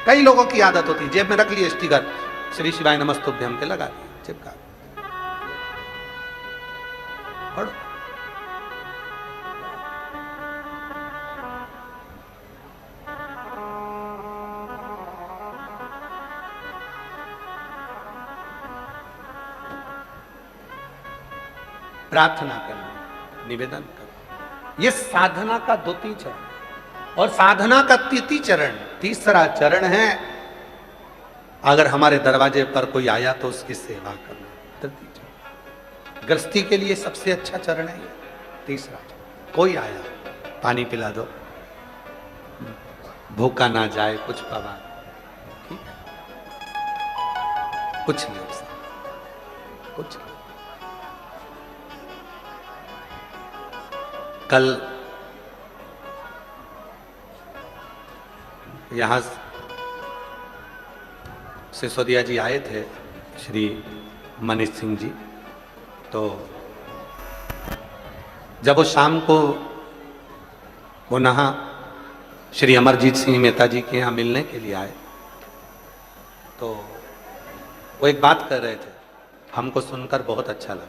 कई लोगों की आदत होती है, जेब में रख लिए स्टिकर, श्री शिवाय नमस्तुभ्यम के लगा दिए, चिपका पढ़ो। प्रार्थना करना, निवेदन करना, ये साधना का द्वितीय चरण। और साधना का तृतीय चरण, तीसरा चरण है, अगर हमारे दरवाजे पर कोई आया तो उसकी सेवा करना, तृतीय चरण। गृहस्थी के लिए सबसे अच्छा चरण है ये, तीसरा चरण। कोई आया, पानी पिला दो, भूखा ना जाए, कुछ पवा, ठीक है, कुछ नहीं, कुछ नहीं। कल यहाँ सिसोदिया जी आए थे, श्री मनीष सिंह जी, तो जब वो शाम को पुनः श्री अमरजीत सिंह मेहता जी के यहाँ मिलने के लिए आए, तो वो एक बात कर रहे थे, हमको सुनकर बहुत अच्छा लगा।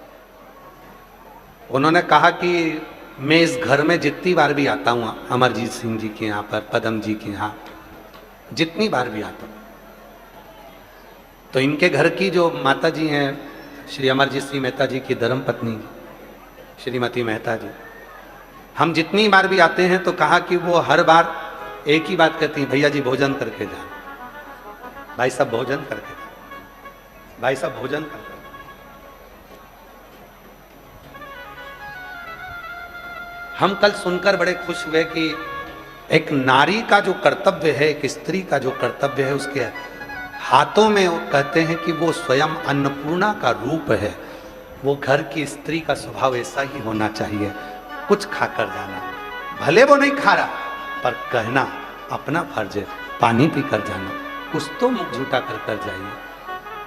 उन्होंने कहा कि मैं इस घर में जितनी बार भी आता हूँ, अमरजीत सिंह जी के यहाँ पर, पदम जी के यहाँ जितनी बार भी आता हूँ, तो इनके घर की जो माता जी हैं, श्री अमरजीत सिंह मेहता जी की धर्मपत्नी श्रीमती मेहता जी, हम जितनी बार भी आते हैं तो कहा कि वो हर बार एक ही बात कहती हैं, भैया जी भोजन करके जाना, भाई साहब भोजन करके जाना, भाई साहब भोजन करके। हम कल सुनकर बड़े खुश हुए कि एक नारी का जो कर्तव्य है, एक स्त्री का जो कर्तव्य है, उसके हाथों में वो कहते हैं कि वो स्वयं अन्नपूर्णा का रूप है। वो घर की स्त्री का स्वभाव ऐसा ही होना चाहिए, कुछ खाकर जाना, भले वो नहीं खा रहा, पर कहना अपना फर्ज है, पानी पी कर जाना, कुछ तो मुख झूठा कर जाइए।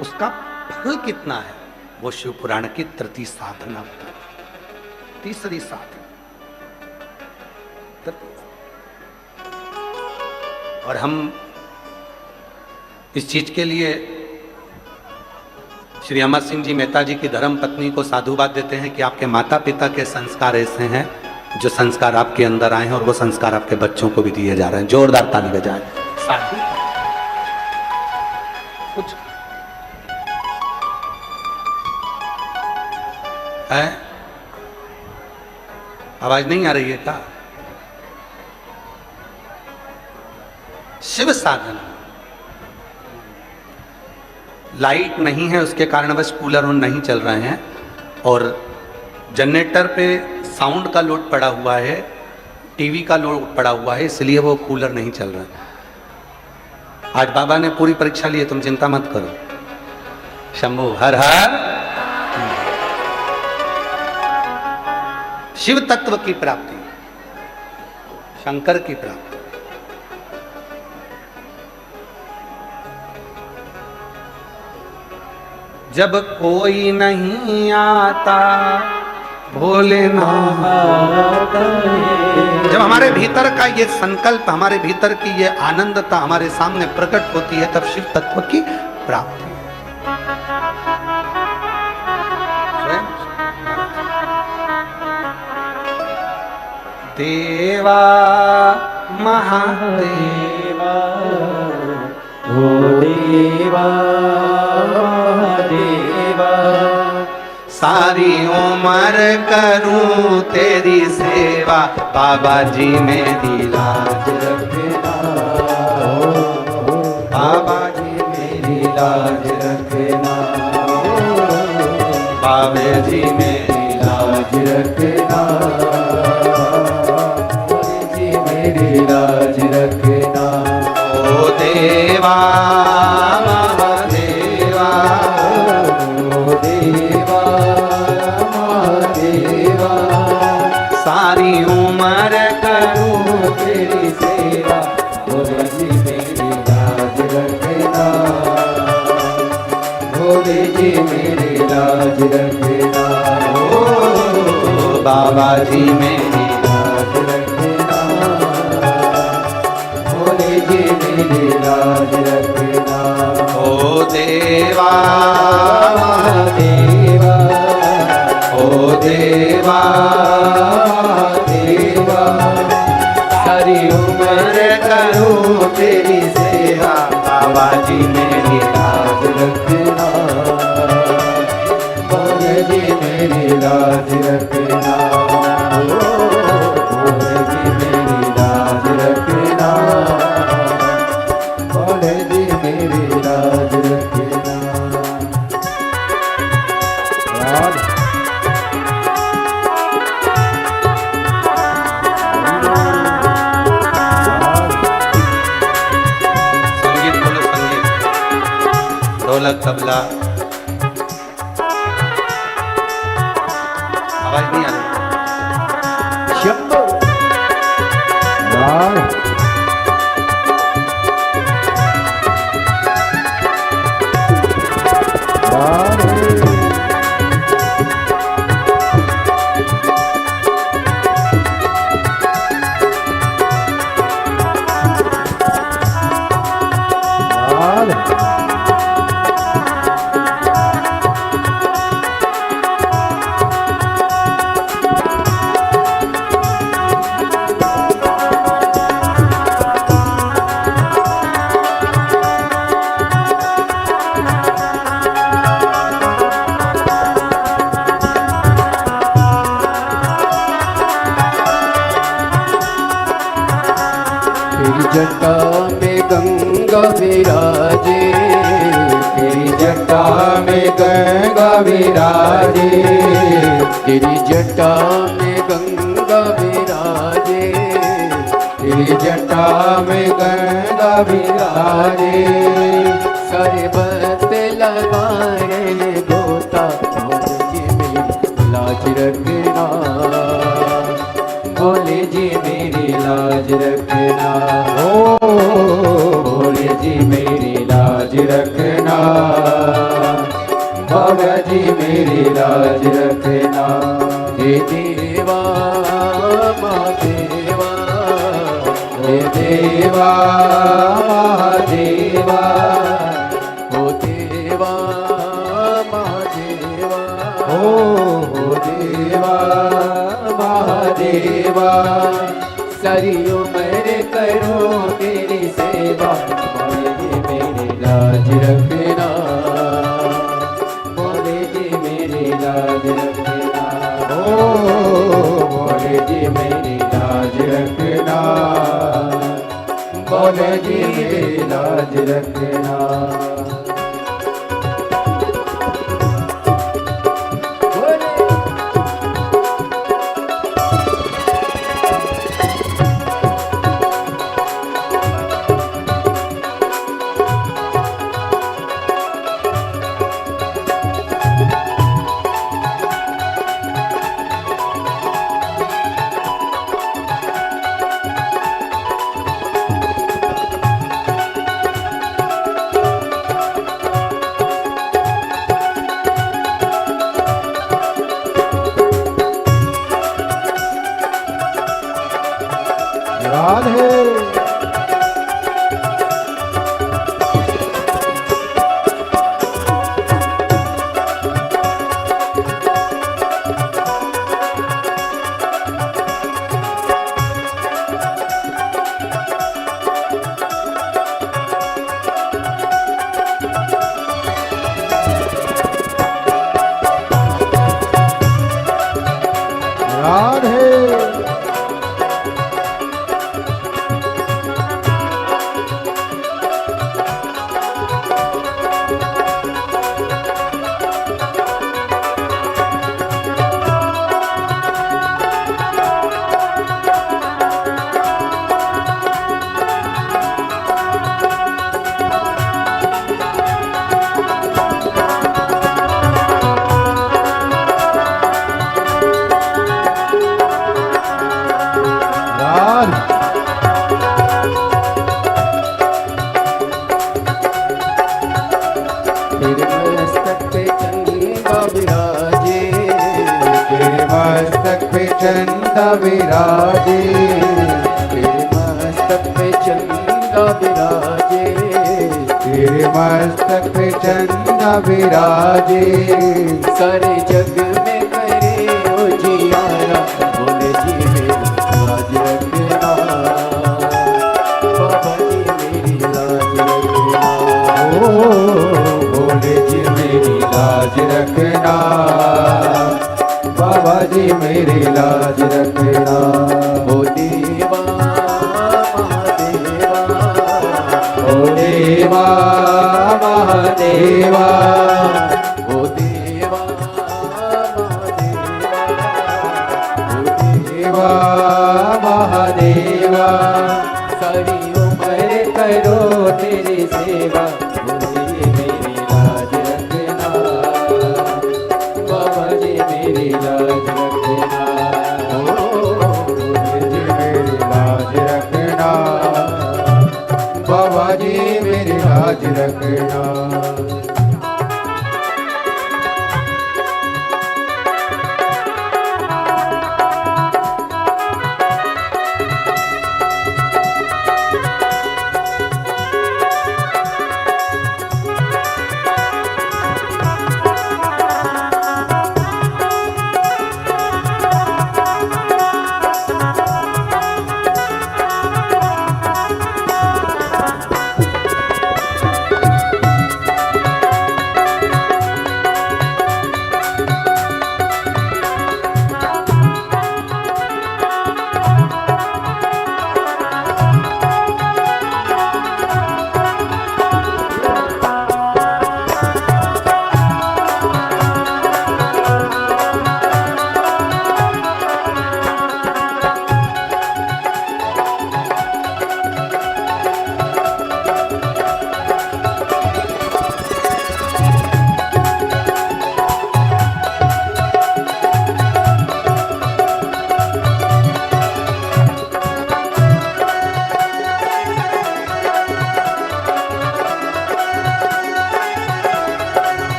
उसका फल कितना है वो शिव पुराण की तृतीय साधना बताई, तीसरी साधना। और हम इस चीज के लिए श्री अमर सिंह जी मेहता जी की धर्म पत्नी को साधुवाद देते हैं कि आपके माता पिता के संस्कार ऐसे हैं, जो संस्कार आपके अंदर आए हैं और वो संस्कार आपके बच्चों को भी दिए जा रहे हैं। जोरदार ताली बजाएं। साधु कुछ है, आवाज नहीं आ रही है क्या? शिव साधना, लाइट नहीं है उसके कारण बस कूलर ऑन नहीं चल रहे हैं, और जनरेटर पे साउंड का लोड पड़ा हुआ है, टीवी का लोड पड़ा हुआ है, इसलिए वो कूलर नहीं चल रहा है। आज बाबा ने पूरी परीक्षा ली है, तुम चिंता मत करो। शंभु हर हर। शिव तत्व की प्राप्ति, शंकर की प्राप्ति। जब कोई नहीं आता भोलेनाथ, जब हमारे भीतर का ये संकल्प, हमारे भीतर की ये आनंदता हमारे सामने प्रकट होती है, तब शिव तत्व की प्राप्ति। देवा महादेवा, ओ देवा देवा, सा सारी उम्र करूं तेरी सेवा, बाबा जी मेरी लाज रखना, बाबा जी मेरी लाज रखना, बाबा जी मेरी लाज रखना, जी मेरी लाज रखना। ओ देवा महादेवा, ओ देवा महादेवा, सारी उम्र करूं तेरी सेवा, भोले जी मेरी लाज रखना, भोले जी मेरी लाज रखना, ओ बाबा जी मेरी लाज रखना, भोले जी मेरी लाज रखना। ओ देवा महादेवा, ओ देवा महादेवा, सारी उम्र करूं तेरी सेवा, बाबा जी मेरी लाज रखना, भोले जी मेरी लाज रखना, भोले जी मेरी लाज रखना, भोले जी मेरी लाज रखना। राज संगीत बोलो, संगीत, ढोलक तबला, आवाज नहीं आ रही। शंभो राज तेरी जटा में गंगा विराजे, तेरी जटा में गंगा विराजे, तेरी जटा में गंगा विराजे, तेरी जटा में गंगा विराजे, सारे बत लगा रहे गोता, भोले जी मेरी लाज रखना, भोले जी मेरी लाज रखना, ओ भोले जी मेरी लाज रखना, बाबा जी मेरी लाज रखना। हे देवा महादेवा, हे देवा महादेवा, ओ देवा महादेवा, ओ देवा महादेवा, सारी उम्र करो तेरी सेवा, भोले जी मेरी लाज रखना, भोले जी मेरी लाज रखना, ओ भोले जी मेरी लाज रखना, भोले जी मेरी लाज रखना। चंदा विराजे, तेरे मस्तक पे चंदा विराजे, सारे जग में करे उजियारा, बोले जी मेरी लाज रखना, बाबा जी मेरी लाज रखना, ओ भोले जी मेरी लाज रखना, बाबा जी मेरी लाज रखना। ओ देवा महादेवा, ओ देवा महादेवा, ओ देवा महादेवा, ओ देवा महादेवा, सारी उम्र करो तेरी सेवा, भोले मेरी लाज रखना, बाबा जी मेरी लाज रखना, ओ भोले जी मेरी लाज रखना, बाबा जी मेरी लाज रखना।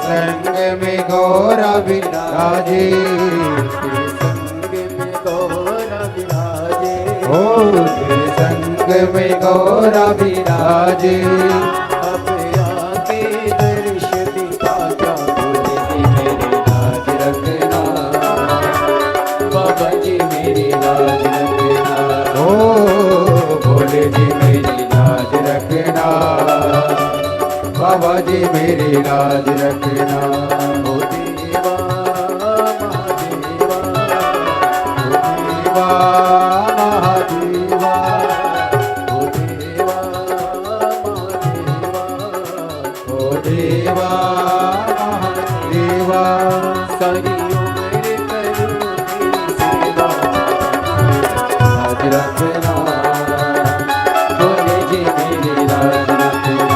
संग में गौरा विराजे, संग में गौरा विराजे, ओ तेरे संग में गौरा विराजे, अब आके दर्श दिखा जा, भोले जी मेरी लाज रखना, बाबा जी मेरी लाज रखना, ओ भोले जी मेरी लाज रखना, बाबा जी मेरी लाज रखना। ओ देवा महादेवा, देवा महादेवा, ओ देवा महादेवा, ओ देवा महादेवा, सारी उम्र करूं तेरी सेवा, लाज रखना, भोले जी मेरी लाज रखना,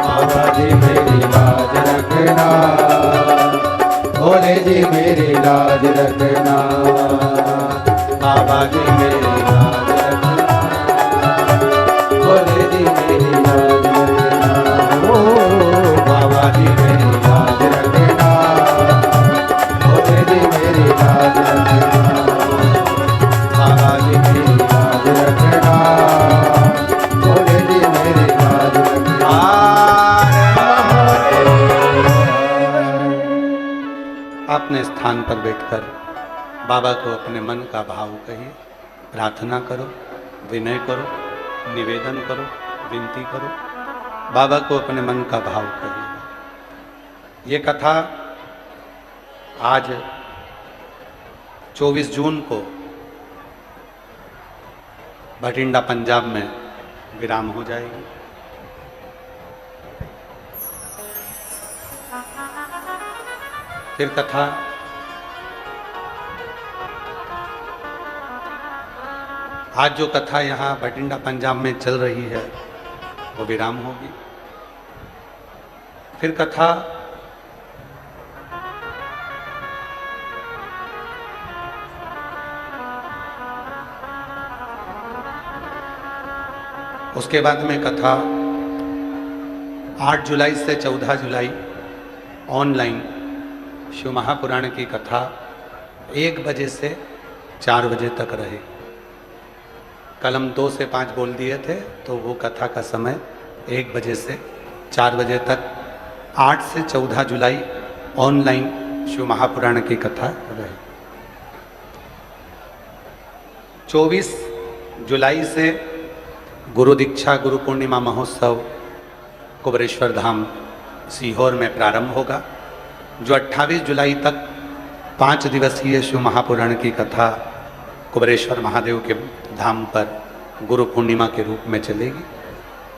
बाबा जी मेरी लाज रखना, भोले जी मेरी लाज रखना, बाबा जी मेरी लाज रखना, भोले जी मेरी लाज रखना, ओ बाबा जी मेरी लाज रखना, भोले जी मेरी लाज रखना, बाबा जी मेरी लाज रखना, भोले जी मेरी लाज रखना। अपने स्थान पर बैठकर बाबा को अपने मन का भाव कहिए, प्रार्थना करो, विनय करो, निवेदन करो, विनती करो, बाबा को अपने मन का भाव कहिए। ये कथा आज 24 जून को भटिंडा पंजाब में विराम हो जाएगी। फिर कथा आज जो कथा यहाँ भटिंडा पंजाब में चल रही है वो विराम होगी। फिर कथा उसके बाद में कथा 8 जुलाई से 14 जुलाई ऑनलाइन शिव महापुराण की कथा 1 बजे से 4 बजे तक रहे। कल हम 2 से 5 बोल दिए थे, तो वो कथा का समय 1 बजे से 4 बजे तक 8 से 14 जुलाई ऑनलाइन शिव महापुराण की कथा रहे। 24 जुलाई से गुरु दीक्षा गुरु पूर्णिमा महोत्सव कुबेरेश्वर धाम सीहोर में प्रारंभ होगा, जो 28 जुलाई तक 5 दिवसीय शिव महापुराण की कथा कुबेरेश्वर महादेव के धाम पर गुरु पूर्णिमा के रूप में चलेगी।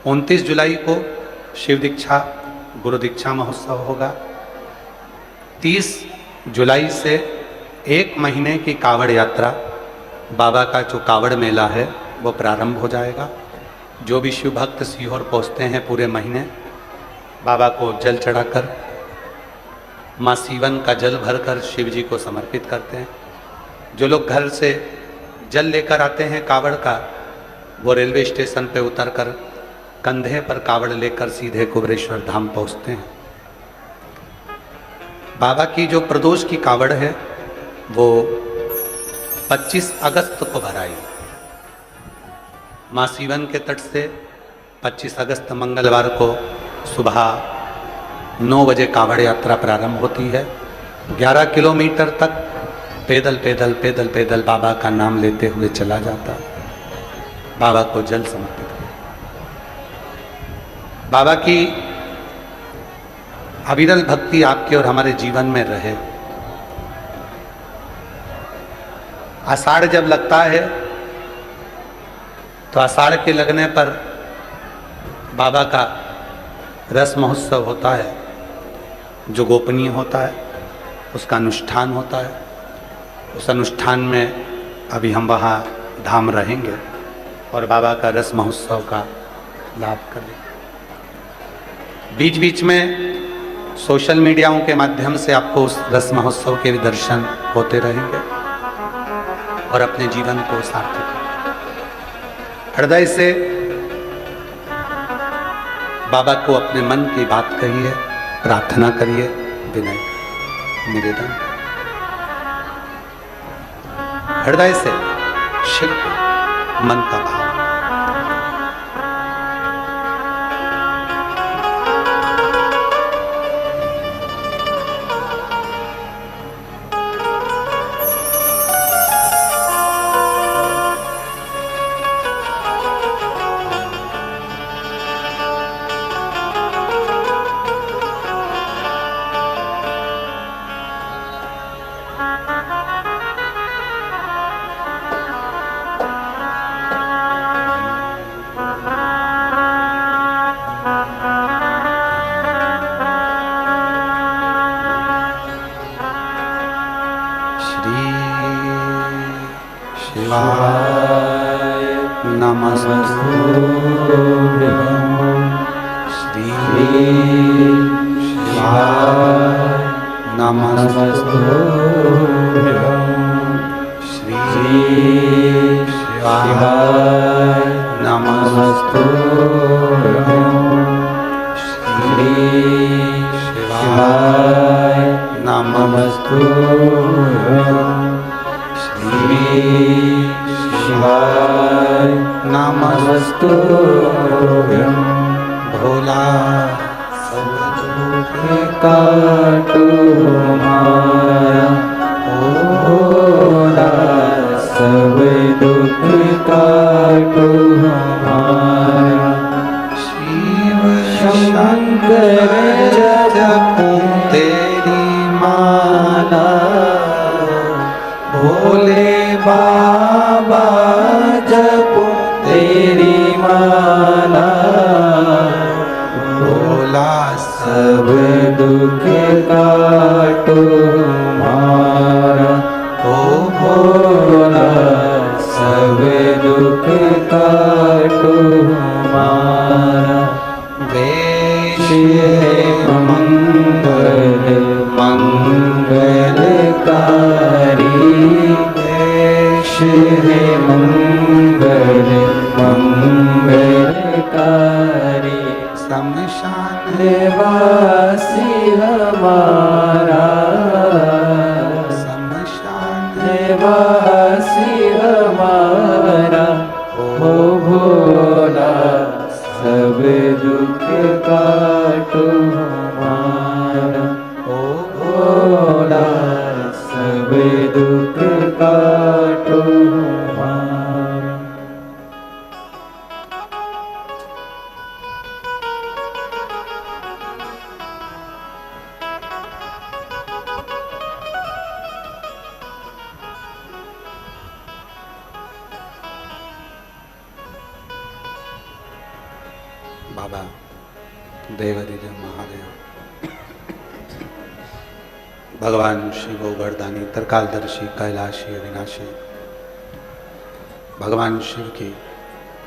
29 जुलाई को शिव दीक्षा गुरु दीक्षा महोत्सव होगा। 30 जुलाई से 1 महीने की कावड़ यात्रा, बाबा का जो कावड़ मेला है वो प्रारंभ हो जाएगा। जो भी शिव भक्त सीहोर पहुँचते हैं पूरे महीने बाबा को जल चढ़ाकर माँ सीवन का जल भरकर शिव जी को समर्पित करते हैं। जो लोग घर से जल लेकर आते हैं कावड़ का, वो रेलवे स्टेशन पे उतरकर कंधे पर कावड़ लेकर सीधे कुबेरेश्वर धाम पहुँचते हैं। बाबा की जो प्रदोष की कावड़ है वो 25 अगस्त को भराई। माँ सीवन के तट से 25 अगस्त मंगलवार को सुबह 9 बजे कावड़ यात्रा प्रारंभ होती है। 11 किलोमीटर तक पैदल पैदल पैदल पैदल बाबा का नाम लेते हुए चला जाता, बाबा को जल समर्पित कर। बाबा की अविरल भक्ति आपके और हमारे जीवन में रहे। आषाढ़ जब लगता है तो आषाढ़ के लगने पर बाबा का रस महोत्सव होता है, जो गोपनीय होता है, उसका अनुष्ठान होता है। उस अनुष्ठान में अभी हम वहाँ धाम रहेंगे और बाबा का रस महोत्सव का लाभ करेंगे। बीच बीच में सोशल मीडियाओं के माध्यम से आपको उस रस महोत्सव के भी दर्शन होते रहेंगे और अपने जीवन को सार्थक हृदय से बाबा को अपने मन की बात कहिए, प्रार्थना करिए, विनय निवेदन हृदय से शिव मन का भाव। भोला सब दुख काटो माया, भोला सब दुख काटो माया। शिव शंकर जपूं तेरी माला, भोले बाबा जपूं तेरी माला। भोला सब दुख काटो मारा, ओ भोला सब दुख काटो मारा। वेश है मंगल मंगलकारी, वेश है मंगल मंगल बाबा देवरिजन महादेव, भगवान शिव गोवर्धनी त्रिकालदर्शी कैलाशी अविनाशी, भगवान शिव की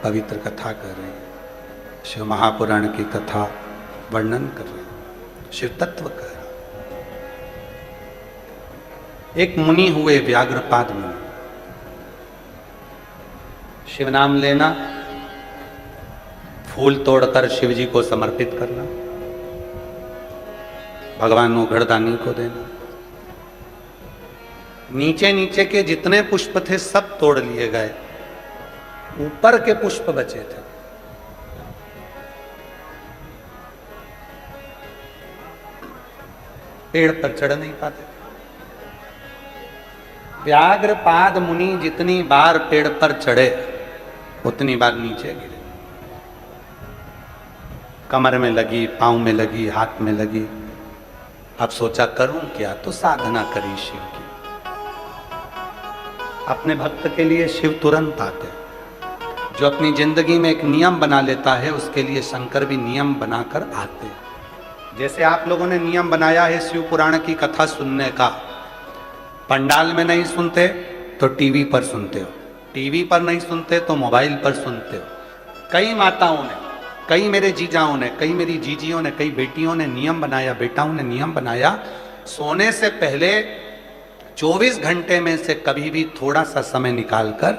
पवित्र कथा कर रहे हैं, शिव महापुराण की कथा वर्णन कर रहे हैं, शिव तत्व कर रहे हैं। एक मुनि हुए व्याघ्रपाद मुनि, शिव नाम लेना, फूल तोड़कर शिव जी को समर्पित करना, भगवान गोवर्धनी को देना। नीचे नीचे के जितने पुष्प थे सब तोड़ लिए गए, ऊपर के पुष्प बचे थे। पेड़ पर चढ़ नहीं पाते। व्याघ्रपाद मुनि जितनी बार पेड़ पर चढ़े उतनी बार नीचे गिरे। कमर में लगी, पांव में लगी, हाथ में लगी। अब सोचा करूं क्या, तो साधना करी शिव की। अपने भक्त के लिए शिव तुरंत आते हैं। जो अपनी जिंदगी में एक नियम बना लेता है उसके लिए शंकर भी नियम बनाकर आते हैं। जैसे आप लोगों ने नियम बनाया है शिव पुराण की कथा सुनने का, पंडाल में नहीं सुनते तो टीवी पर सुनते हो, टीवी पर नहीं सुनते तो मोबाइल पर सुनते हो। कई माताओं ने, कई मेरे जीजाओं ने, कई मेरी जीजियों ने, कई बेटियों ने नियम बनाया, बेटाओं ने नियम बनाया, सोने से पहले 24 घंटे में से कभी भी थोड़ा सा समय निकालकर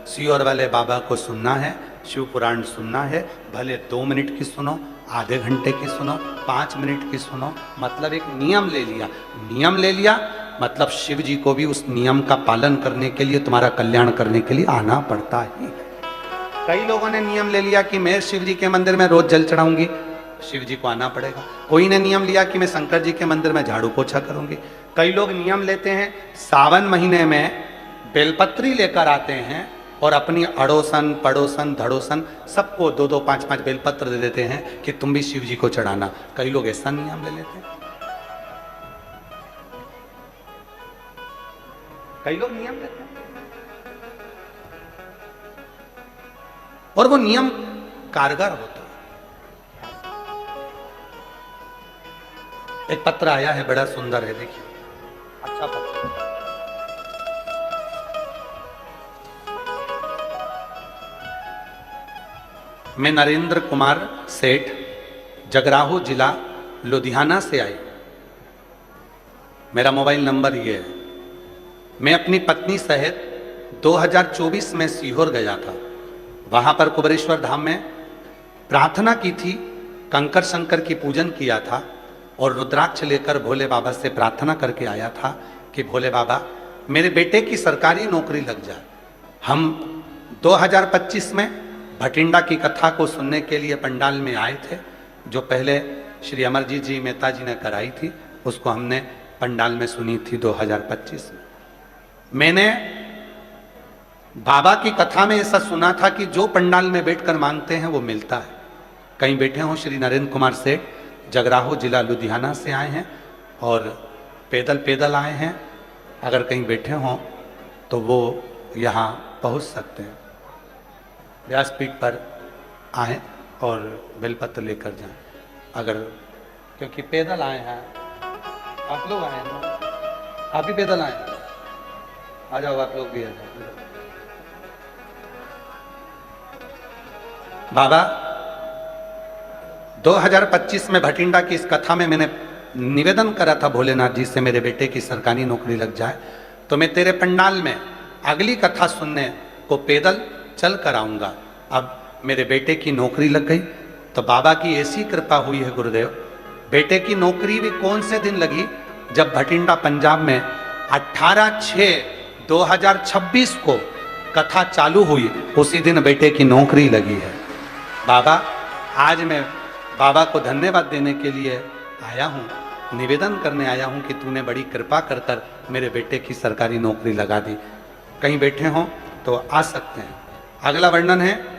सियोर वाले बाबा को सुनना है, शिव पुराण सुनना है। भले 2 मिनट की सुनो, आधे घंटे की सुनो, 5 मिनट की सुनो, मतलब एक नियम ले लिया। नियम ले लिया मतलब शिव जी को भी उस नियम का पालन करने के लिए, तुम्हारा कल्याण करने के लिए आना पड़ता ही है। कई लोगों ने नियम ले लिया कि मैं शिव जी के मंदिर में रोज जल चढ़ाऊंगी, शिव जी को आना पड़ेगा। कोई ने नियम लिया कि मैं शंकर जी के मंदिर में झाड़ू पोछा करूंगी। कई लोग नियम लेते हैं, सावन महीने में बेलपत्री लेकर आते हैं और अपनी अड़ोसन पड़ोसन धड़ोसन सबको 2-2 5-5 बेलपत्र दे देते हैं कि तुम भी शिव जी को चढ़ाना। कई लोग ऐसा नियम ले लेते हैं, कई लोग नियम लेते हैं और वो नियम कारगर होता है। एक पत्र आया है, बड़ा सुंदर है, देखिए, अच्छा पत्र। मैं नरेंद्र कुमार सेठ, जगराहू जिला लुधियाना से आई। मेरा मोबाइल नंबर ये है। मैं अपनी पत्नी सहित 2024 में सीहोर गया था। वहां पर कुबेरेश्वर धाम में प्रार्थना की थी, कंकर शंकर की पूजन किया था और रुद्राक्ष लेकर भोले बाबा से प्रार्थना करके आया था कि भोले बाबा मेरे बेटे की सरकारी नौकरी लग जाए। हम 2025 में भटिंडा की कथा को सुनने के लिए पंडाल में आए थे, जो पहले श्री अमरजीत जी मेहता जी ने कराई थी, उसको हमने पंडाल में सुनी थी 2025 में। मैंने बाबा की कथा में ऐसा सुना था कि जो पंडाल में बैठकर मांगते हैं वो मिलता है। कहीं बैठे हों, श्री नरेंद्र कुमार सेठ जगराहू जिला लुधियाना से आए हैं और पैदल आए हैं। अगर कहीं बैठे हों तो वो यहाँ पहुँच सकते हैं, व्यासपीठ पर आए और बेलपत्र लेकर जाएं। अगर, क्योंकि पैदल आए हैं, आप लोग आए हैं ना, आप भी पैदल आए, आ जाओ, आप लोग भी आ जाओ। बाबा 2025 में भटिंडा की इस कथा में मैंने निवेदन करा था भोलेनाथ जी से, मेरे बेटे की सरकारी नौकरी लग जाए तो मैं तेरे पंडाल में अगली कथा सुनने को पैदल चल कर आऊंगा। अब मेरे बेटे की नौकरी लग गई तो बाबा की ऐसी कृपा हुई है गुरुदेव, बेटे की नौकरी भी कौन से दिन लगी, जब भटिंडा पंजाब में 18/6/2026 को कथा चालू हुई, उसी दिन बेटे की नौकरी लगी है। बाबा, आज मैं बाबा को धन्यवाद देने के लिए आया हूँ, निवेदन करने आया हूँ कि तूने बड़ी कृपा कर कर मेरे बेटे की सरकारी नौकरी लगा दी। कहीं बैठे हों तो आ सकते हैं। अगला वर्णन है,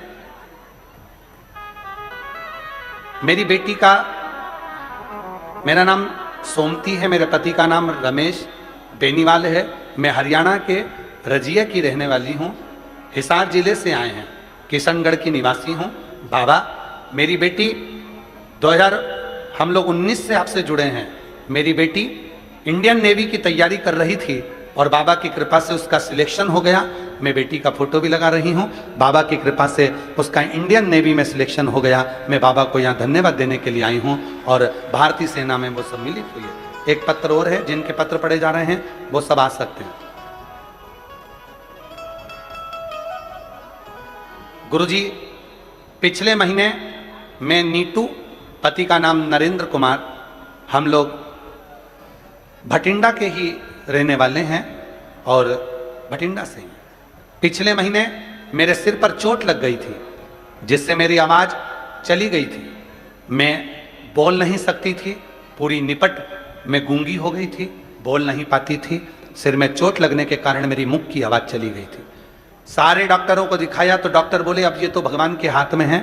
मेरी बेटी का, मेरा नाम सोमती है, मेरे पति का नाम रमेश बेनीवाल है। मैं हरियाणा के रजिया की रहने वाली हूँ, हिसार जिले से आए हैं, किशनगढ़ की निवासी हूँ। बाबा, मेरी बेटी 2000 हम लोग 19 से आपसे जुड़े हैं। मेरी बेटी इंडियन नेवी की तैयारी कर रही थी और बाबा की कृपा से उसका सिलेक्शन हो गया। मैं बेटी का फोटो भी लगा रही हूँ। बाबा की कृपा से उसका इंडियन नेवी में सिलेक्शन हो गया। मैं बाबा को यहाँ धन्यवाद देने के लिए आई हूँ और भारतीय सेना में वो सम्मिलित हुई है। एक पत्र और है, जिनके पत्र पढ़े जा रहे हैं वो सब आ सकते हैं। गुरुजी, पिछले महीने मैं नीटू, पति का नाम नरेंद्र कुमार, हम लोग भटिंडा के ही रहने वाले हैं और भटिंडा से ही। पिछले महीने मेरे सिर पर चोट लग गई थी जिससे मेरी आवाज़ चली गई थी। मैं बोल नहीं सकती थी, पूरी निपट में गूंगी हो गई थी, बोल नहीं पाती थी। सिर में चोट लगने के कारण मेरी मुख की आवाज़ चली गई थी। सारे डॉक्टरों को दिखाया तो डॉक्टर बोले अब ये तो भगवान के हाथ में है,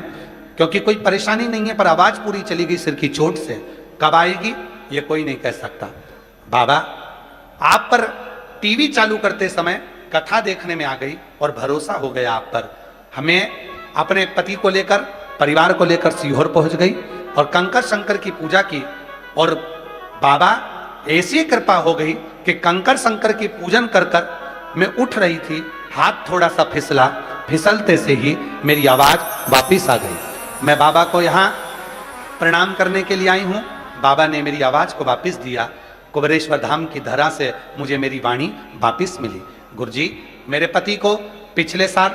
क्योंकि कोई परेशानी नहीं है, पर आवाज़ पूरी चली गई सिर की चोट से। कब आएगी ये कोई नहीं कह सकता। बाबा, आप पर टीवी चालू करते समय कथा देखने में आ गई और भरोसा हो गया आप पर। हमें अपने पति को लेकर, परिवार को लेकर सीहोर पहुंच गई और कंकर शंकर की पूजा की। और बाबा, ऐसी कृपा हो गई कि कंकर शंकर की पूजन कर कर मैं उठ रही थी, हाथ थोड़ा सा फिसला, फिसलते से ही मेरी आवाज़ वापिस आ गई। मैं बाबा को यहाँ प्रणाम करने के लिए आई हूँ। बाबा ने मेरी आवाज़ को वापिस दिया। कुबेरेश्वर धाम की धरा से मुझे मेरी वाणी वापिस मिली। गुरुजी, मेरे पति को पिछले साल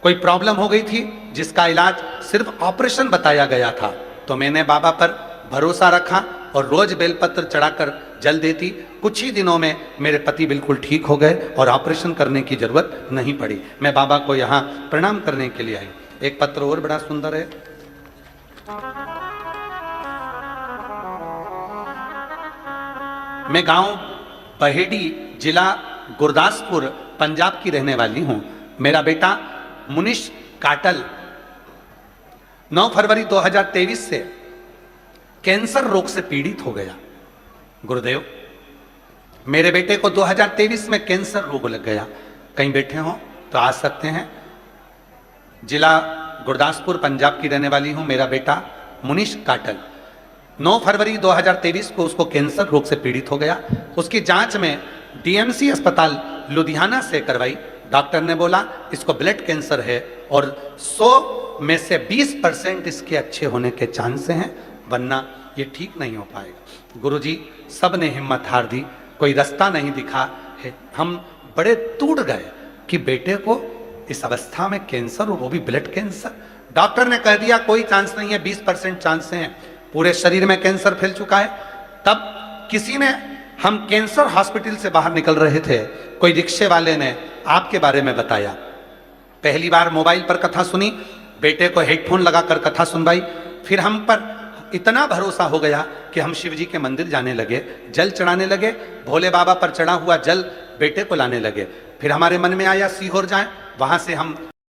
कोई प्रॉब्लम हो गई थी जिसका इलाज सिर्फ ऑपरेशन बताया गया था, तो मैंने बाबा पर भरोसा रखा और रोज बेलपत्र चढ़ाकर जल देती। कुछ ही दिनों में मेरे पति बिल्कुल ठीक हो गए और ऑपरेशन करने की जरूरत नहीं पड़ी। मैं बाबा को यहाँ प्रणाम करने के लिए आई। एक पत्र और बड़ा सुंदर है। मैं गांव बहेड़ी, जिला गुरदासपुर, पंजाब की रहने वाली हूं। मेरा बेटा मुनीश काटल 9 फरवरी 2023 से कैंसर रोग से पीड़ित हो गया। गुरुदेव, मेरे बेटे को 2023 में कैंसर रोग लग गया। कहीं बैठे हो तो आ सकते हैं। जिला गुरदासपुर, पंजाब की रहने वाली हूं। मेरा बेटा मुनीश काटल 9 फरवरी 2023 को उसको कैंसर रोग से पीड़ित हो गया। उसकी जांच में डीएमसी अस्पताल लुधियाना से करवाई। डॉक्टर ने बोला इसको ब्लड कैंसर है और 100 में से 20% इसके अच्छे होने के चांस हैं, वरना ये ठीक नहीं हो पाएगा। गुरुजी, सब ने हिम्मत हार दी, कोई रास्ता नहीं दिखा है। हम बड़े टूट गए कि बेटे को इस अवस्था में कैंसर, और वो भी ब्लड कैंसर। डॉक्टर ने कह दिया कोई चांस नहीं है, 20% चांस हैं, पूरे शरीर में कैंसर फैल चुका है। तब किसी ने, हम कैंसर हॉस्पिटल से बाहर निकल रहे थे, कोई रिक्शे वाले ने आपके बारे में बताया। पहली बार मोबाइल पर कथा सुनी, बेटे को हेडफोन लगाकर कथा सुनवाई। फिर हम पर इतना भरोसा हो गया कि हम शिव जी के मंदिर जाने लगे, जल चढ़ाने लगे, भोले बाबा पर चढ़ा हुआ जल बेटे को लाने लगे। फिर हमारे मन में आया सीहोर जाएं, वहां से हम